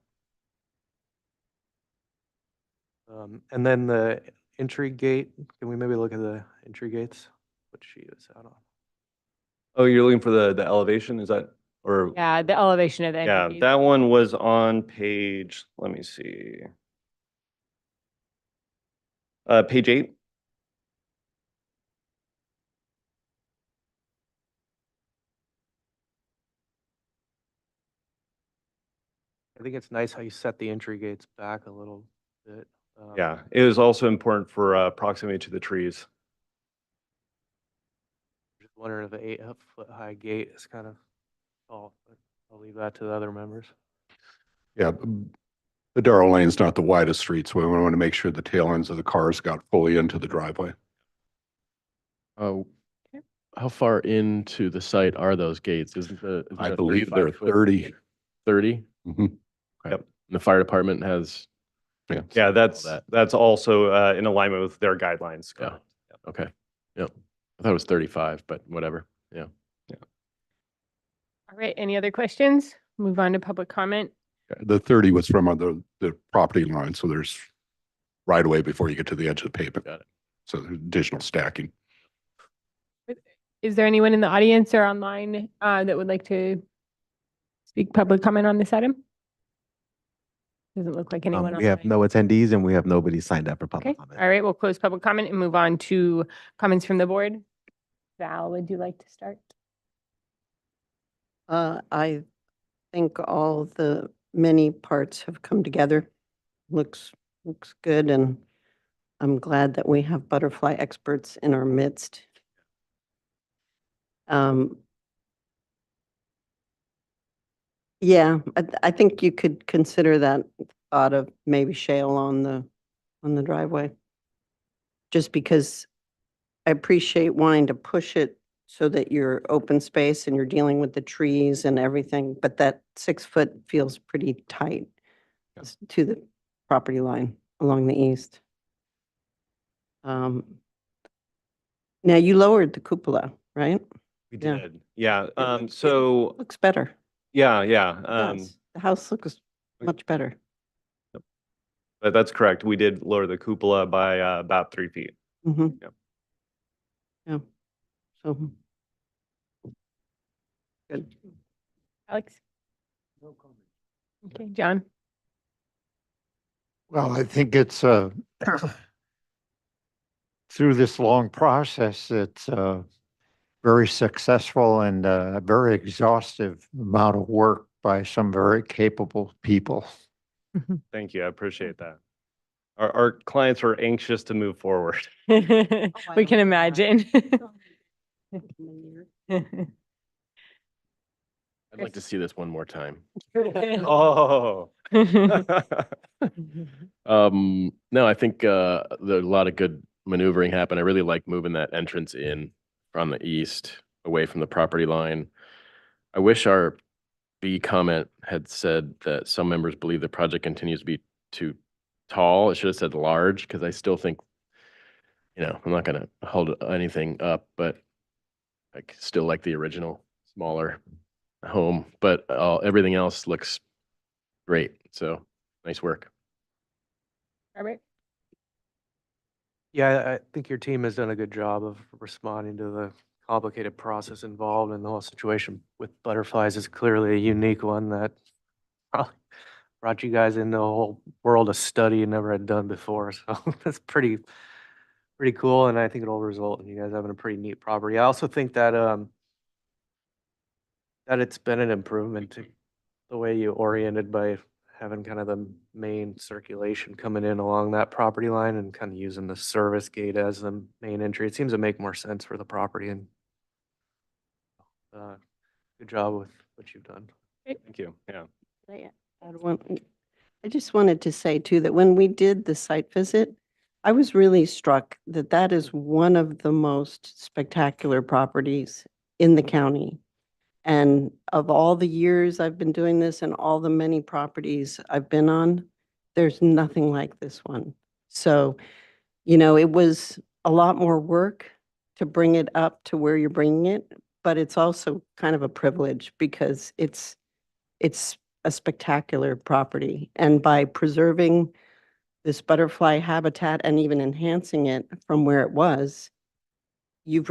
And then the entry gate, can we maybe look at the entry gates? What sheet is that Oh, you're looking for the elevation, is that, or? Yeah, the elevation of the Yeah, entry. that one was on page, let me see. Page 8. I think it's nice how you set the entry gates back a little bit. Yeah, it was also important for proximity to the trees. Just wondering if the 8-foot high gate is kind of tall, but I'll leave that to the other members. Yeah, the Darrell Lane's not the widest street, so we want to make sure the tail ends of the cars got fully into the driveway. How far into the site are those gates? Isn't I there a believe they're 35 foot 30. 30? Mhm. Okay. Yep. And the fire department has, Yeah. Yeah, that. that's also in alignment with their guidelines. yeah, okay, yep. I thought it was 35, but whatever, yeah. All right, any other questions? Move on to public comment. The 30 was from the property line, so there's right away before you get to the edge of the pavement. Got it. So there's additional stacking. Is there anyone in the audience or online that would like to speak public comment on this item? Doesn't look like anyone We have online. no attendees and we have nobody signed up for Okay, public comment. all right, we'll close public comment and move on to comments from the board. Val, would you like to start? I think all the many parts have come together. Looks good, and I'm glad that we have butterfly experts in our midst. Yeah, I think you could consider that thought of maybe shale on the driveway. Just because I appreciate wanting to push it so that you're open space and you're dealing with the trees and everything, but that 6 foot feels pretty tight to the property line along the east. Now you lowered the cupola, right? We Yeah. did. Yeah, so, Looks better. yeah. Yes, the house looks much better. But that's correct. We did lower the cupola by about 3 feet. Mm-hmm. Yep. Yeah. So. Good. Alex? Okay, John? Well, I think it's through this long process, it's very successful and a very exhaustive amount of work by some very capable people. Thank you. I appreciate that. Our clients are anxious to move forward. We can imagine. I'd like to see this one more time. Oh. No, I think there's a lot of good maneuvering happened. I really like moving that entrance in from the east, away from the property line. I wish our B comment had said that some members believe the project continues to be too tall. It should have said large, because I still think, I'm not gonna hold anything up, but I still like the original smaller home, but everything else looks great. So nice work. Robert? Yeah, I think your team has done a good job of responding to the complicated process involved, and the whole situation with butterflies is clearly a unique one that probably brought you guys into a whole world of study you never had done before. So that's pretty cool, and I think it'll result in you guys having a pretty neat property. I also think that that it's been an improvement to the way you oriented by having kind of the main circulation coming in along that property line and kind of using the service gate as the main entry. It seems to make more sense for the property, and good job with what you've done. Thank you. Yeah. I just wanted to say too, that when we did the site visit, I was really struck that that is one of the most spectacular properties in the county. And of all the years I've been doing this and all the many properties I've been on, there's nothing like this one. So, it was a lot more work to bring it up to where you're bringing it, but it's also kind of a privilege because it's a spectacular property. And by preserving this butterfly habitat and even enhancing it from where it was, you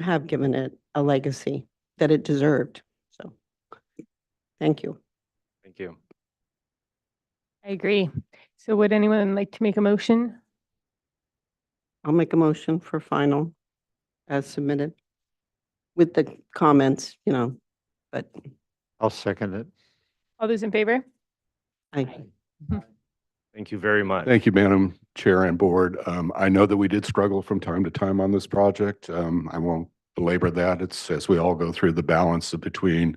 have given it a legacy that it deserved. So, thank you. Thank you. I agree. So would anyone like to make a motion? I'll make a motion for final as submitted with the comments, but I'll second it. All those in favor? I, Thank you very much. Thank you, Madam Chair and Board. I know that we did struggle from time to time on this project. I won't belabor that. It's as we all go through the balance between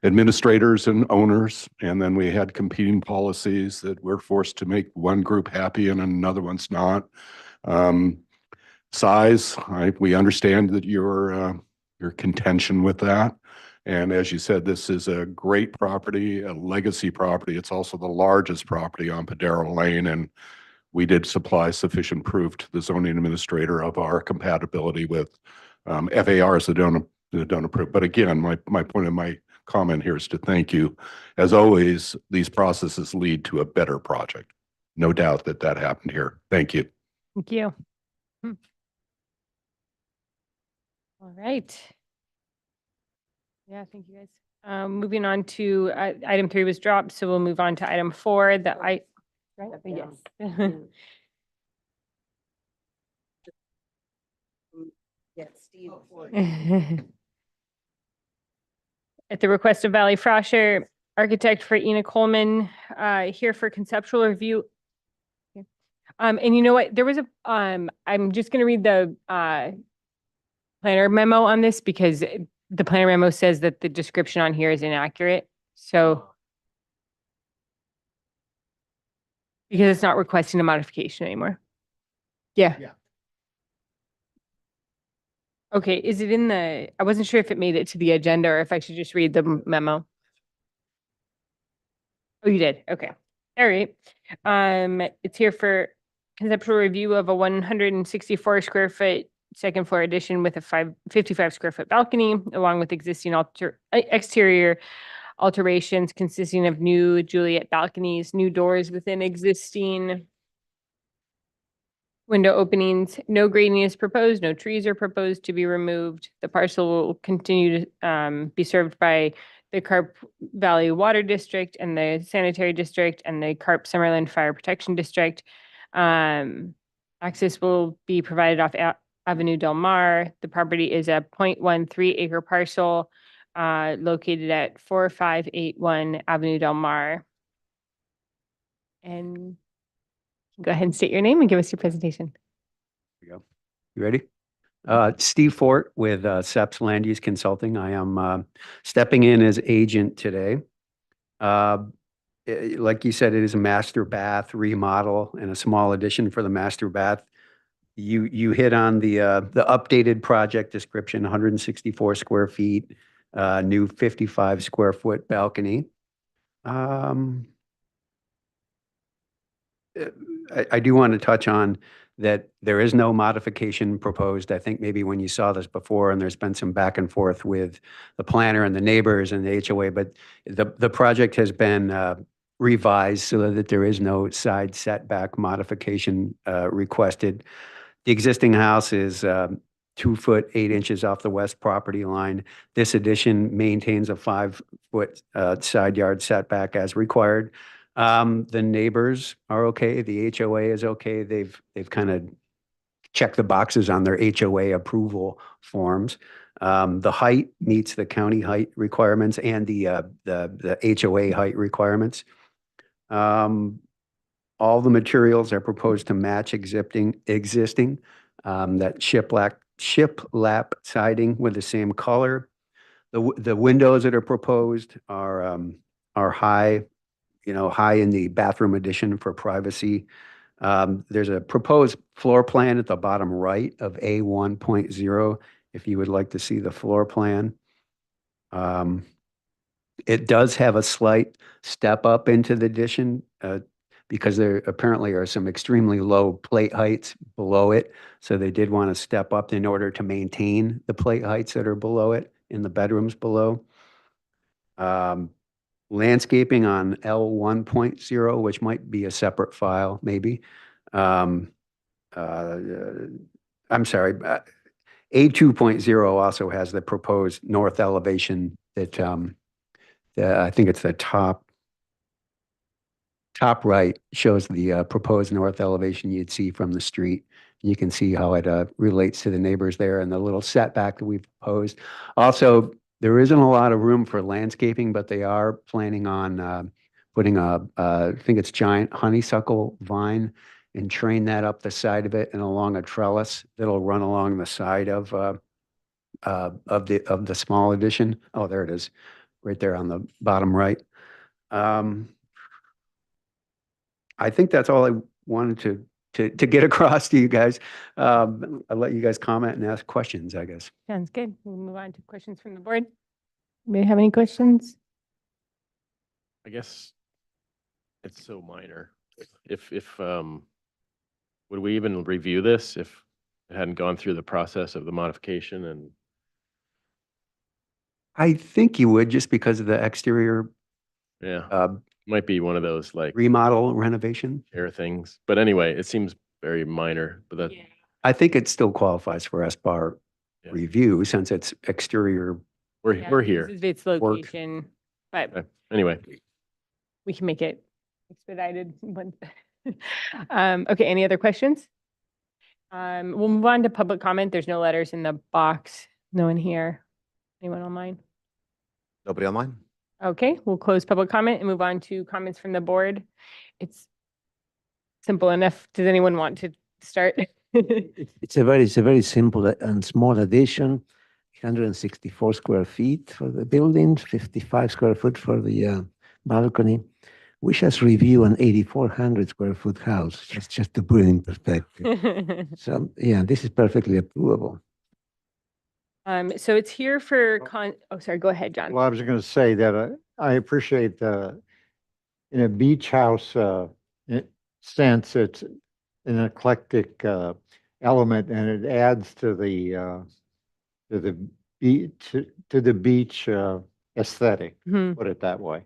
administrators and owners, and then we had competing policies that we're forced to make one group happy and another one's not. Size, we understand that your contention with that. And as you said, this is a great property, a legacy property. It's also the largest property on Padero Lane, and we did supply sufficient proof to the zoning administrator of our compatibility with FARs that don't approve. But again, my point of my comment here is to thank you. As always, these processes lead to a better project. No doubt that that happened here. Thank you. Thank you. All right. Yeah, thank you guys. Moving on to item 3 was dropped, so we'll move on to item 4. Right? Yes. yes, Steve. At the request of Valley Frasher, architect for Ina Coleman, here for conceptual review. And you know what? There was I'm just going to read the planner memo on this because the planner memo says that the description on here is inaccurate. So, because it's not requesting a modification anymore. Yeah. Okay, is it in the, I wasn't sure if it made it to the agenda or if I should just read the memo. Oh, you did? Okay. All right. It's here for conceptual review of a 164 square foot second floor addition with a 55 square foot balcony, along with existing exterior alterations consisting of new Juliet balconies, new doors within existing window openings. No grading is proposed. No trees are proposed to be removed. The parcel will continue to be served by the Carp Valley Water District and the Sanitary District and the Carp Summerland Fire Protection District. Access will be provided off Avenue Del Mar. The property is a 0.13 acre parcel located at 4581 Avenue Del Mar. And go ahead and state your name and give us your presentation. Here we go. You ready? Steve Fort with SEPS Land Use Consulting. I am stepping in as agent today. Like you said, it is a master bath remodel and a small addition for the master bath. You hit on the updated project description, 164 square feet, new 55 square foot balcony. I do want to touch on that there is no modification proposed. I think maybe when you saw this before and there's been some back and forth with the planner and the neighbors and the HOA, but the project has been revised so that there is no side setback modification requested. The existing house is 2 foot 8 inches off the west property line. This addition maintains a 5 foot side yard setback as required. The neighbors are okay. The HOA is okay. They've kind of checked the boxes on their HOA approval forms. The height meets the county height requirements and the HOA height requirements. All the materials are proposed to match existing that shiplap siding with the same color. The windows that are proposed are high, high in the bathroom addition for privacy. There's a proposed floor plan at the bottom right of A1.0 if you would like to see the floor plan. It does have a slight step up into the addition because there apparently are some extremely low plate heights below it. So they did want to step up in order to maintain the plate heights that are below it in the bedrooms below. Landscaping on L1.0, which might be a separate file, maybe. I'm sorry, A 2.0 also has the proposed north elevation that, I think it's the top right shows the proposed north elevation you'd see from the street. You can see how it relates to the neighbors there and the little setback that we've proposed. Also, there isn't a lot of room for landscaping, but they are planning on putting I think it's giant honeysuckle vine and train that up the side of it and along a trellis that'll run along the side of the small addition. Oh, there it is, right there on the bottom right. I think that's all I wanted to get across to you guys. I'll let you guys comment and ask questions, I guess. Sounds good. We'll move on to questions from the board. May I have any questions? I guess it's so minor. If would we even review this if it hadn't gone through the process of the modification and I think you would just because of the exterior yeah, might be one of those like remodel renovation. air things. But anyway, it seems very minor, but that I think it still qualifies for SBAR Yeah. review since it's exterior. we're Yeah, we're this here. is its location, but Okay. Anyway, we can make it expedited. Okay, any other questions? We'll move on to public comment. There's no letters in the box. No one here. Anyone online? Nobody online? Okay, we'll close public comment and move on to comments from the board. It's simple enough. Does anyone want to start? It's a very simple and small addition, 164 square feet for the building, 55 square foot for the balcony. We just review an 8,400 square foot house, just to put it in perspective. So yeah, this is perfectly approvable. So it's here for oh, sorry, go ahead, John. Well, I was going to say that I appreciate in a beach house sense, it's an eclectic element and it adds to the beach aesthetic, Mhm. put it that way.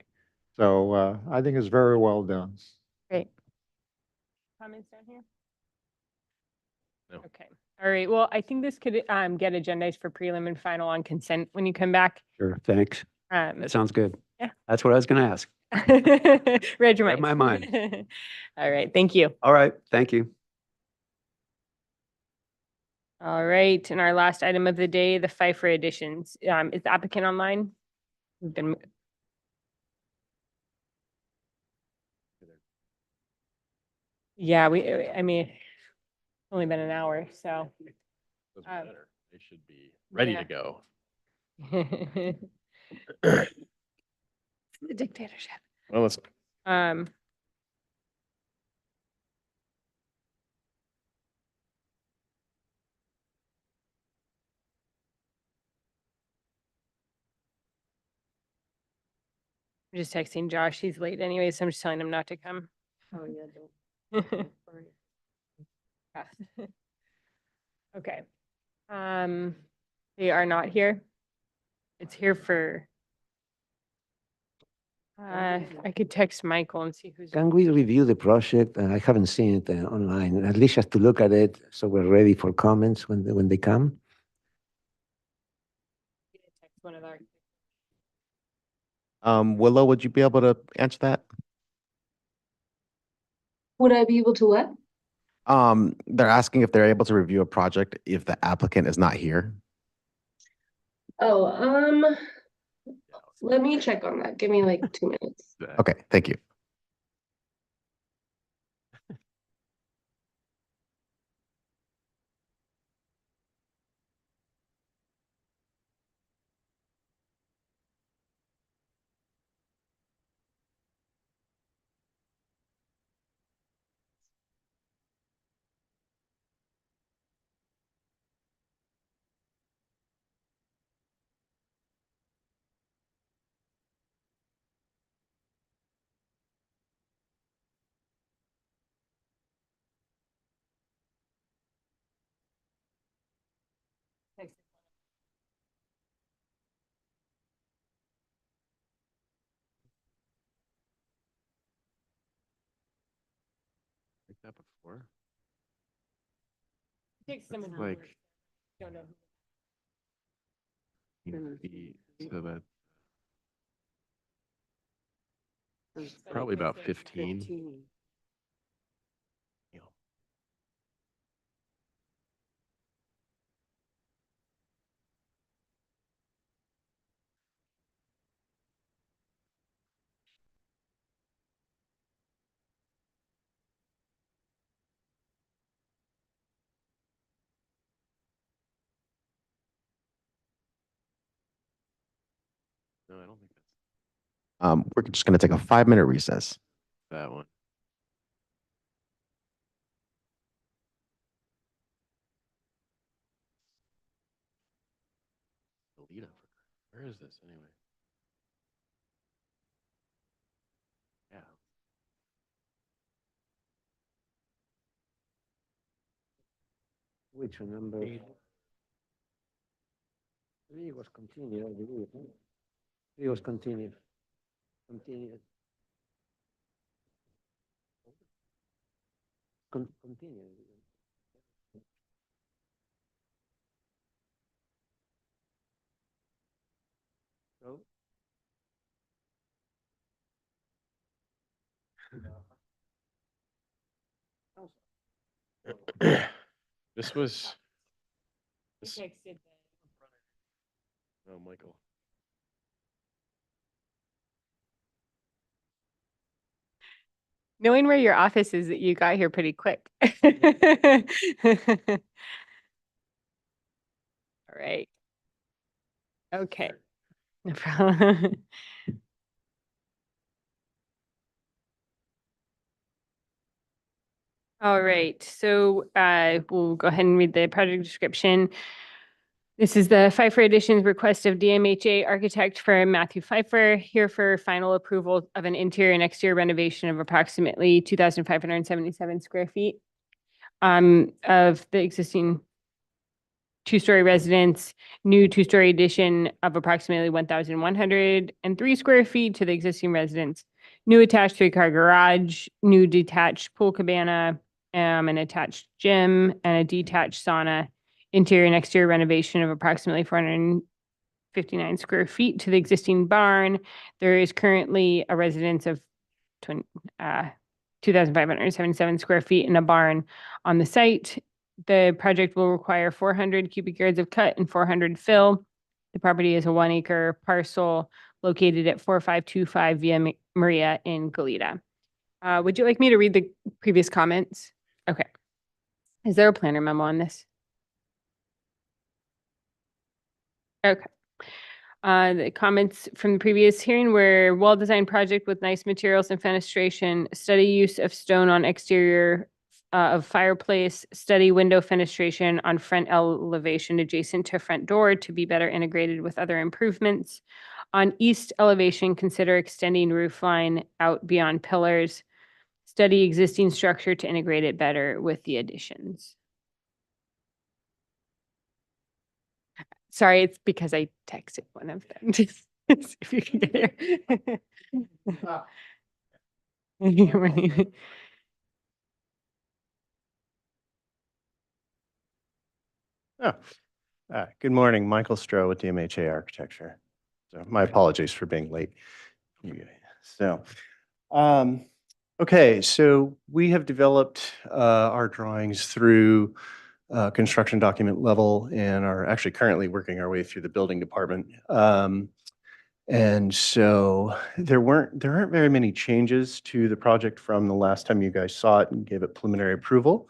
So I think it's very well done. Great. Comments down here? No. Okay. All right. Well, I think this could get agendized for prelim and final on consent when you come back. Sure, thanks. That sounds good. Yeah. That's what I was going to ask. Read your Read mind. my mind. All right. Thank you. All right, thank you. All right. And our last item of the day, the Pfeiffer additions. Is the applicant online? We've been. Yeah, I mean, it's only been an hour, so. doesn't matter. They should be ready yeah. to go. The dictatorship. Well, let's I'm just texting Josh. He's late anyway, so I'm just telling him not to come. Oh, yeah. Yeah. Okay. They are not here. It's here for. I could text Michael and see who's. Can we review the project? I haven't seen it online, at least just to look at it, so we're ready for comments when they come. Text one of our. Willow, would you be able to answer that? Would I be able to what? They're asking if they're able to review a project if the applicant is not here. Oh, let me check on that. Give me like 2 minutes. Okay, thank you. Like that before. Text someone who Like- don't know. So that probably about 15. Yeah. No, I don't think that's We're just going to take a 5-minute recess. that one. Alita. Where is this anyway? Yeah. Which one, number? 3 was continued, I believe. 3 was continued. Continued. Continued. So, This was. This, oh, Michael. Knowing where your office is, that you got here pretty quick. All right. Okay. No problem. All right, so we'll go ahead and read the project description. This is the Pfeiffer Additions request of DMHA architect for Matthew Pfeiffer, here for final approval of an interior and exterior renovation of approximately 2,577 square feet of the existing two-story residence, new two-story addition of approximately 1,103 square feet to the existing residence, new attached 3-car garage, new detached pool cabana, an attached gym, and a detached sauna, interior and exterior renovation of approximately 459 square feet to the existing barn. There is currently a residence of 2,577 square feet in a barn on the site. The project will require 400 cubic yards of cut and 400 fill. The property is a 1-acre parcel located at 4525 Via Maria in Goleta. Would you like me to read the previous comments? Okay. Is there a planner memo on this? Okay. The comments from the previous hearing were well-designed project with nice materials and fenestration, steady use of stone on exterior of fireplace, steady window fenestration on front elevation adjacent to front door to be better integrated with other improvements. On east elevation, consider extending roof line out beyond pillars. Study existing structure to integrate it better with the additions. Sorry, it's because I texted one of them. to see if you can get here. Good morning, Michael Stroh with DMHA Architecture. So my apologies for being late. So, okay, so we have developed our drawings through construction document level and are actually currently working our way through the building department. And so there aren't very many changes to the project from the last time you guys saw it and gave it preliminary approval.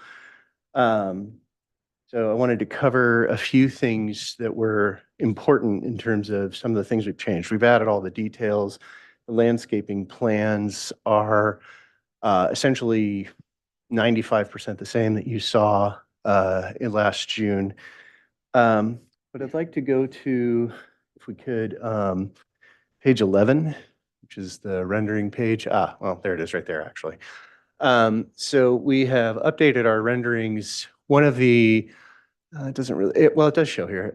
So I wanted to cover a few things that were important in terms of some of the things we've changed. We've added all the details. The landscaping plans are essentially 95% the same that you saw in last June. But I'd like to go to, if we could, page 11, which is the rendering page. Well, there it is right there, actually. So we have updated our renderings. One of the, it doesn't really, well, it does show here.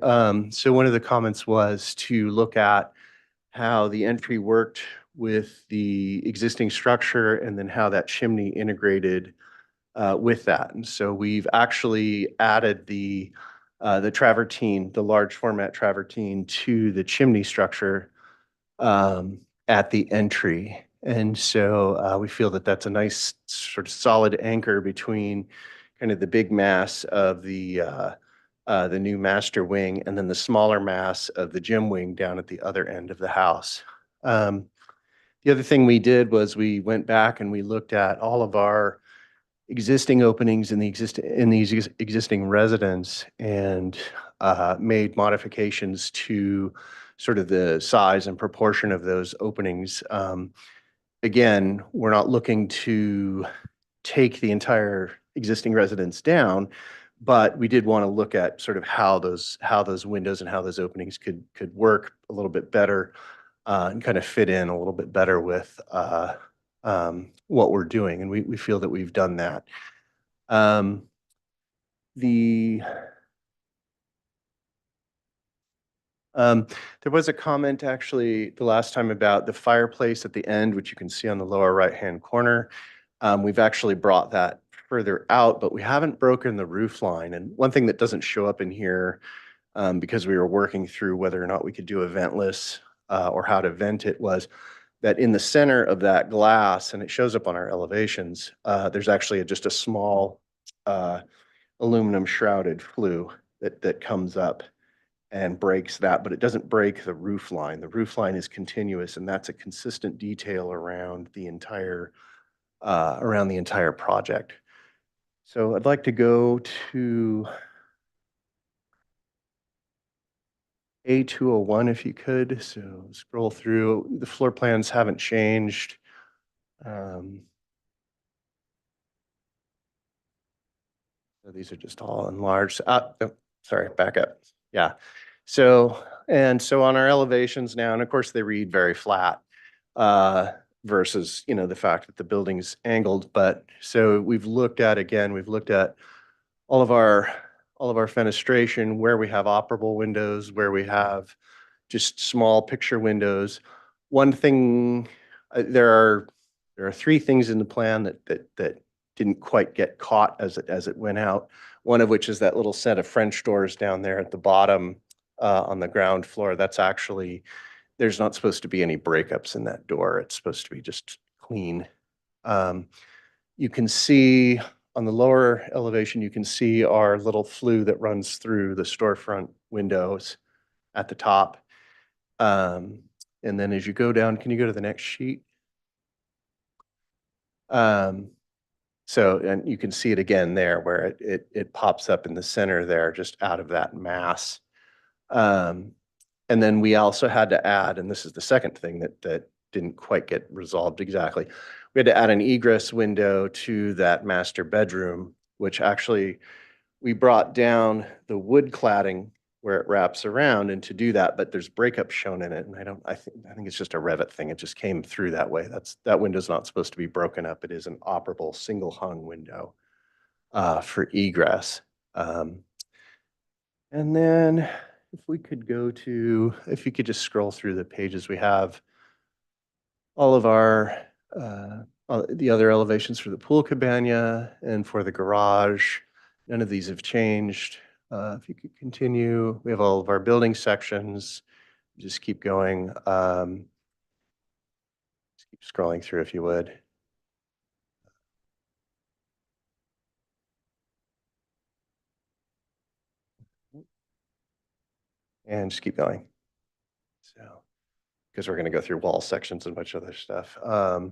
So one of the comments was to look at how the entry worked with the existing structure and then how that chimney integrated with that. And so we've actually added the the travertine, the large format travertine to the chimney structure at the entry. And so we feel that that's a nice sort of solid anchor between kind of the big mass of the new master wing and then the smaller mass of the gym wing down at the other end of the house. The other thing we did was we went back and we looked at all of our existing openings in these existing residents and made modifications to sort of the size and proportion of those openings. Again, we're not looking to take the entire existing residence down, but we did want to look at sort of how those windows and how those openings could work a little bit better and kind of fit in a little bit better with what we're doing. And we feel that we've done that. There was a comment actually the last time about the fireplace at the end, which you can see on the lower right-hand corner. We've actually brought that further out, but we haven't broken the roof line. And one thing that doesn't show up in here because we were working through whether or not we could do a ventless or how to vent it was that in the center of that glass, and it shows up on our elevations, there's actually just a small aluminum shrouded flue that comes up and breaks that, but it doesn't break the roof line. The roof line is continuous, and that's a consistent detail around the entire project. So I'd like to go to A201 if you could. So scroll through. The floor plans haven't changed. So these are just all enlarged. Oh, sorry, back up. Yeah. So on our elevations now, and of course they read very flat versus, the fact that the building's angled. But so we've looked at all of our fenestration, where we have operable windows, where we have just small picture windows. One thing, there are three things in the plan that didn't quite get caught as it went out. One of which is that little set of French doors down there at the bottom on the ground floor. That's actually, there's not supposed to be any breakups in that door. It's supposed to be just clean. You can see on the lower elevation, you can see our little flue that runs through the storefront windows at the top. And then as you go down, can you go to the next sheet? So, and you can see it again there where it pops up in the center there, just out of that mass. And then we also had to add, and this is the second thing that didn't quite get resolved exactly. We had to add an egress window to that master bedroom, which actually we brought down the wood cladding where it wraps around, and to do that, but there's breakup shown in it. And I think it's just a Revit thing. It just came through that way. That window's not supposed to be broken up. It is an operable single hung window for egress. And then if we could if you could just scroll through the pages, we have all of our, the other elevations for the pool cabana and for the garage. None of these have changed. If you could continue, we have all of our building sections. Just keep going. Just keep scrolling through if you would. And just keep going. So, because we're going to go through wall sections and a bunch of other stuff. So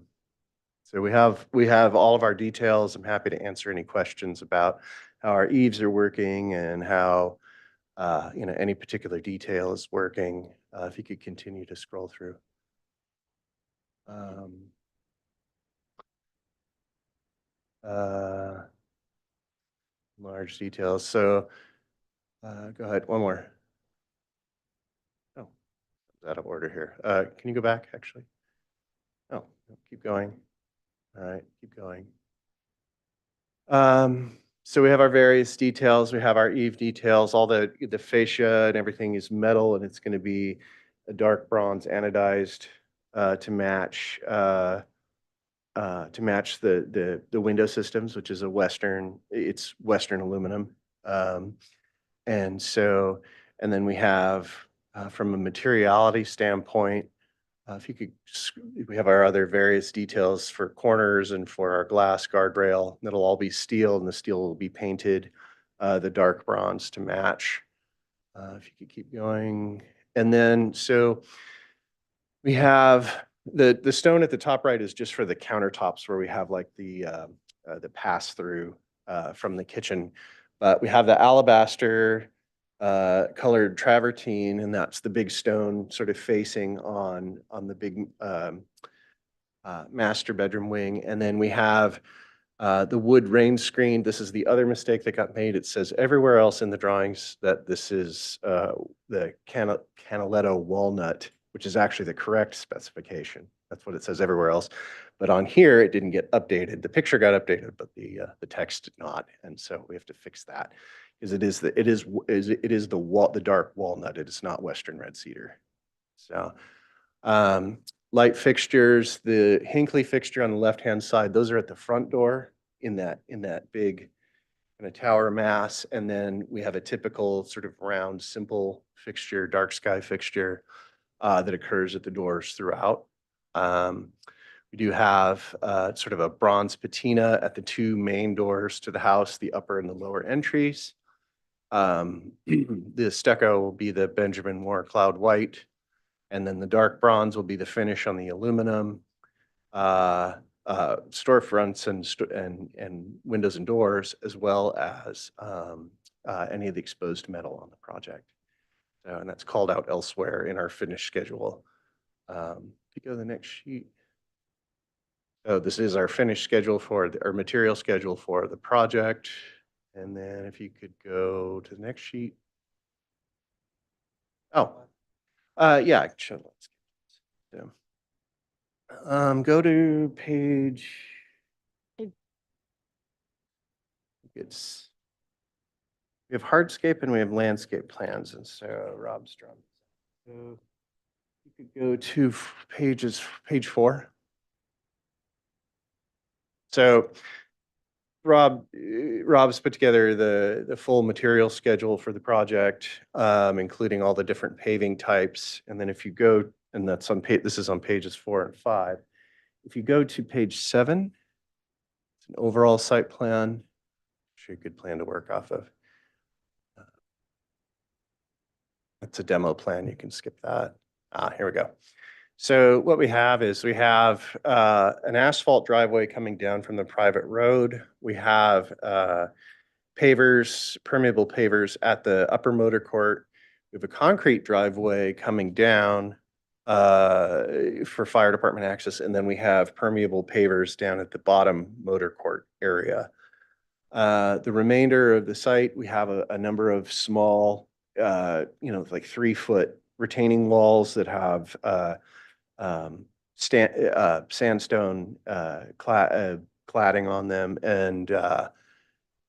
we have all of our details. I'm happy to answer any questions about how our eaves are working and how any particular detail is working. If you could continue to scroll through. Large details. So go ahead, one more. Oh, it's out of order here. Can you go back actually? Oh, keep going. All right, keep going. So we have our various details. We have our eave details. All the fascia and everything is metal, and it's going to be a dark bronze anodized to match the window systems, which is Western aluminum. And so, and then we have, from a materiality standpoint, if you could, we have our other various details for corners and for our glass guardrail. That'll all be steel, and the steel will be painted the dark bronze to match. If you could keep going. And then, so we have the stone at the top right is just for the countertops where we have like the pass through from the kitchen. But we have the alabaster colored travertine, and that's the big stone sort of facing on the big master bedroom wing. And then we have the wood rain screen. This is the other mistake that got made. It says everywhere else in the drawings that this is the Canaletto walnut, which is actually the correct specification. That's what it says everywhere else. But on here, it didn't get updated. The picture got updated, but the text did not. And so we have to fix that, because it is the dark walnut. It is not Western red cedar. So light fixtures, the Hinckley fixture on the left-hand side, those are at the front door in that big kind of tower mass. And then we have a typical sort of round, simple fixture, dark sky fixture that occurs at the doors throughout. We do have sort of a bronze patina at the two main doors to the house, the upper and the lower entries. The stucco will be the Benjamin Moore cloud white, and then the dark bronze will be the finish on the aluminum. Storefronts and windows and doors, as well as any of the exposed metal on the project. And that's called out elsewhere in our finish schedule. If you go to the next sheet. So this is our finish schedule for our material schedule for the project. And then if you could go to the next sheet. Oh, yeah, sure. Let's go to page. It's, we have hardscape and we have landscape plans, and so Rob's drum. So you could go to page 4. So Rob's put together the full material schedule for the project, including all the different paving types. And then if you go, and that's on page, this is on pages 4 and 5. If you go to page 7, it's an overall site plan. Sure, a good plan to work off of. That's a demo plan. You can skip that. Here we go. So what we have is we have an asphalt driveway coming down from the private road. We have pavers, permeable pavers at the upper motor court. We have a concrete driveway coming down for fire department access. And then we have permeable pavers down at the bottom motor court area. The remainder of the site, we have a number of small, like 3-foot retaining walls that have sandstone cladding on them. And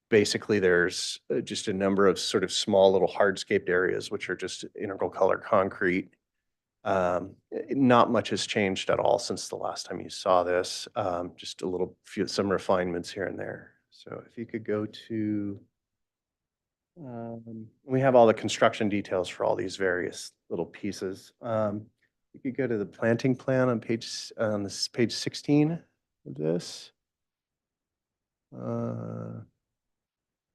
basically there's just a number of sort of small little hardscaped areas, which are just integral color concrete. Not much has changed at all since the last time you saw this. Just some refinements here and there. So if you could go to, we have all the construction details for all these various little pieces. You could go to the planting plan on page 16 of this. Can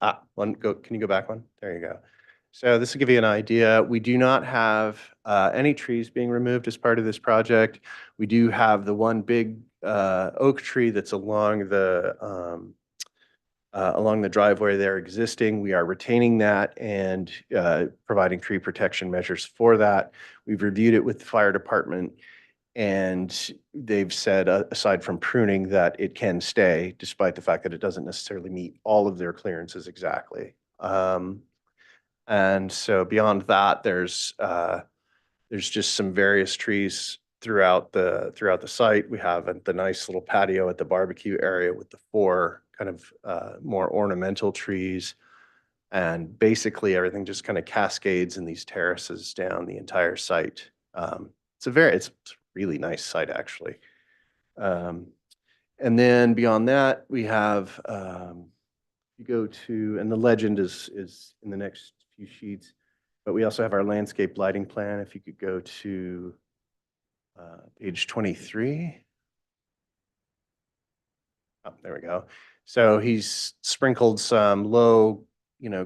you go back one? There you go. So this will give you an idea. We do not have any trees being removed as part of this project. We do have the one big oak tree that's along the driveway there existing. We are retaining that and providing tree protection measures for that. We've reviewed it with the fire department, and they've said, aside from pruning, that it can stay, despite the fact that it doesn't necessarily meet all of their clearances exactly. And so beyond that, there's just some various trees throughout the site. We have the nice little patio at the barbecue area with the 4 kind of more ornamental trees, and basically everything just kind of cascades in these terraces down the entire site. It's a really nice site, actually. And then beyond that, we have you go to, and the legend is in the next few sheets. But we also have our landscape lighting plan. If you could go to page 23. Oh, there we go. So he's sprinkled some low,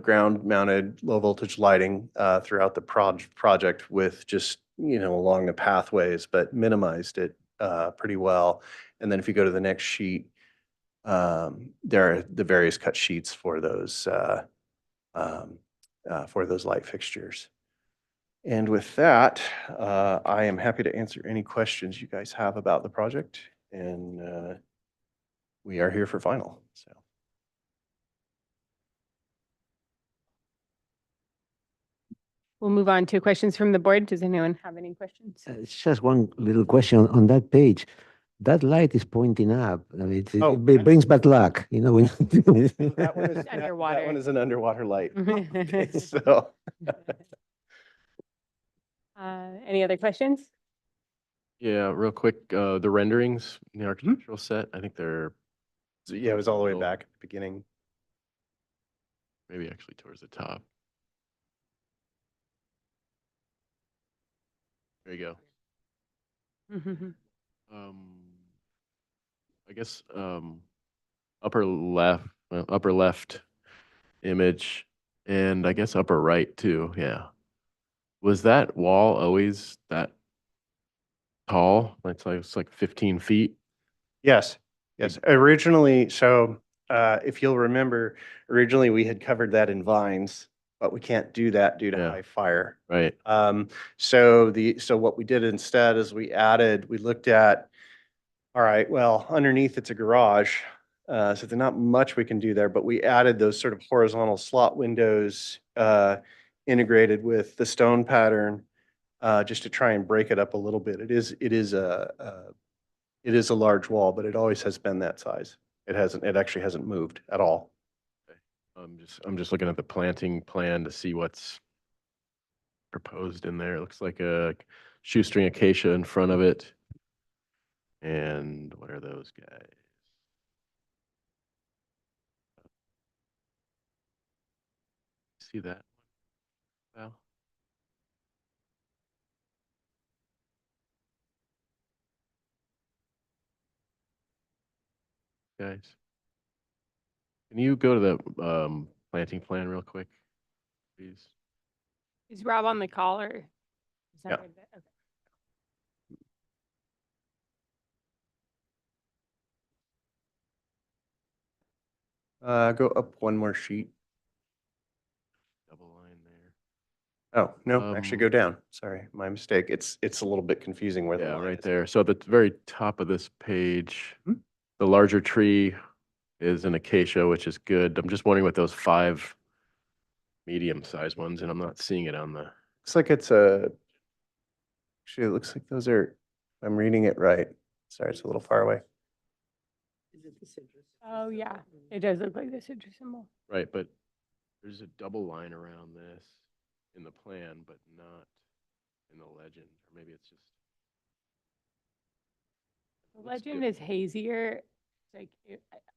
ground mounted low voltage lighting throughout the project with just, along the pathways, but minimized it pretty well. And then if you go to the next sheet, there are the various cut sheets for those light fixtures. And with that, I am happy to answer any questions you guys have about the project. And we are here for final, so. We'll move on to questions from the board. Does anyone have any questions? It's just one little question on that page. That light is pointing up. I mean, it brings bad luck, when That one is Underwater. That one is an underwater light. Okay, so. Any other questions? Yeah, real quick, the renderings in the architectural set, I think they're So, yeah, it was all the way back at the beginning. maybe actually towards the top. There you go. I guess upper left image, and I guess upper right too. Yeah. Was that wall always that tall? It's like 15 feet. Yes, yes. Originally, so if you'll remember, originally we had covered that in vines, but we can't do that due to Yeah. high fire. Right. So what we did instead is we looked at, all right, well, underneath it's a garage. So there's not much we can do there, but we added those sort of horizontal slot windows integrated with the stone pattern just to try and break it up a little bit. It is a large wall, but it always has been that size. It actually hasn't moved at all. I'm just looking at the planting plan to see what's proposed in there. It looks like a shoestring acacia in front of it. And what are those guys? See that? Well, guys, can you go to the planting plan real quick, please? Is Rob on the call or? is that Yeah. right? Okay. Go up one more sheet. Double line there. Oh, no, actually go down. Sorry, my mistake. It's a little bit confusing where the Yeah, line right is. there. So at the very top of this page, the larger tree is an acacia, which is good. I'm just wondering what those 5 medium-sized ones, and I'm not seeing it on the. Looks like actually, it looks like those are, if I'm reading it right. Sorry, it's a little far away. Oh, yeah, it does look like the citrus symbol. Right, but there's a double line around this in the plan, but not in the legend, or maybe it's just. The Looks legend good. is hazier. It's like,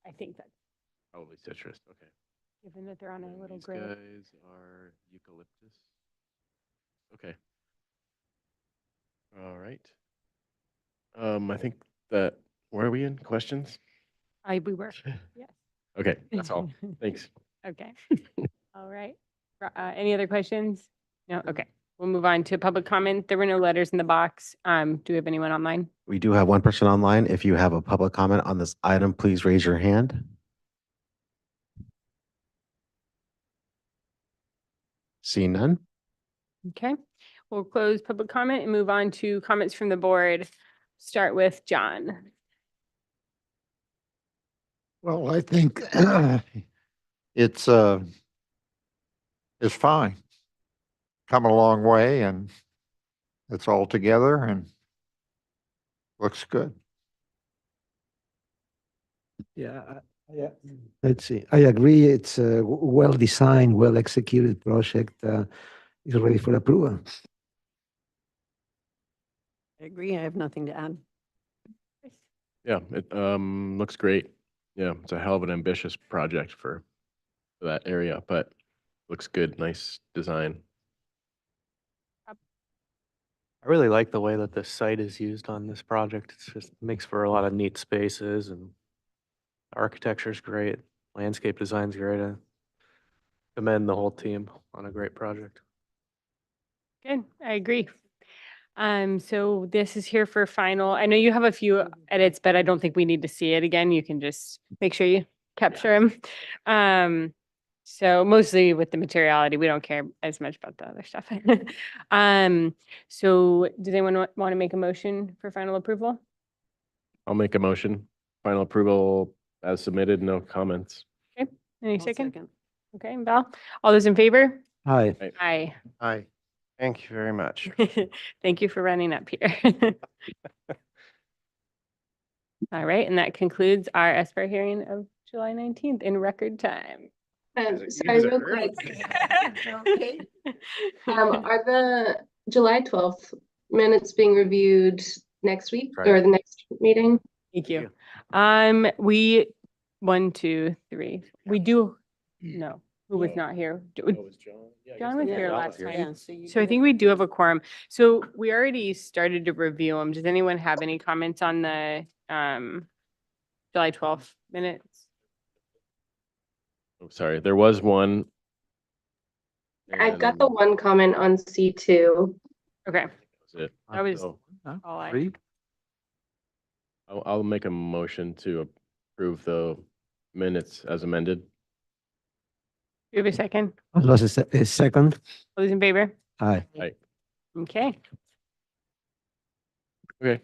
I think that's Probably citrus, okay. given that they're on a And little these grid. guys are eucalyptus. Okay. All right. I think that, where are we in? Questions? We were, yes. Okay, that's all. Thanks. Okay, all right. Any other questions? No, okay. We'll move on to public comment. There were no letters in the box. Do we have anyone online? We do have one person online. If you have a public comment on this item, please raise your hand. See none? Okay, we'll close public comment and move on to comments from the board. Start with John. Well, I think it's fine. Come a long way and it's all together and looks good. Yeah, let's see. I agree. It's a well-designed, well-executed project. It's ready for approval. I agree. I have nothing to add. Yeah, it looks great. Yeah, it's a hell of an ambitious project for that area, but Looks good, nice design. I really like the way that the site is used on this project. It's just makes for a lot of neat spaces and architecture's great. Landscape design's great. I commend the whole team on a great project. Good, I agree. So this is here for final. I know you have a few edits, but I don't think we need to see it again. You can just make sure you capture them. So mostly with the materiality, we don't care as much about the other stuff. So does anyone want to make a motion for final approval? I'll make a motion. Final approval as submitted, no comments. Okay, any I'll second? Okay, Val, all those in favor? Hi. Aye. Hi, thank you very much. Thank you for running up here. All right, and that concludes our SBAR hearing of July 19th in record time. Sorry, real quick. Are the July 12th minutes being reviewed next week Right. or the next meeting? Thank you. We, 1, 2, 3, we do, no, who was not here? John was here last time. So I think we do have a quorum. So we already started to review them. Does anyone have any comments on the July 12th minutes? Oh, sorry, there was one. I've got the and one comment on C2. Okay, that was it. that was So all I. Read. I'll make a motion to approve the minutes as amended. Do you have a second? Lost a second. All those in favor? Hi. Okay. Okay,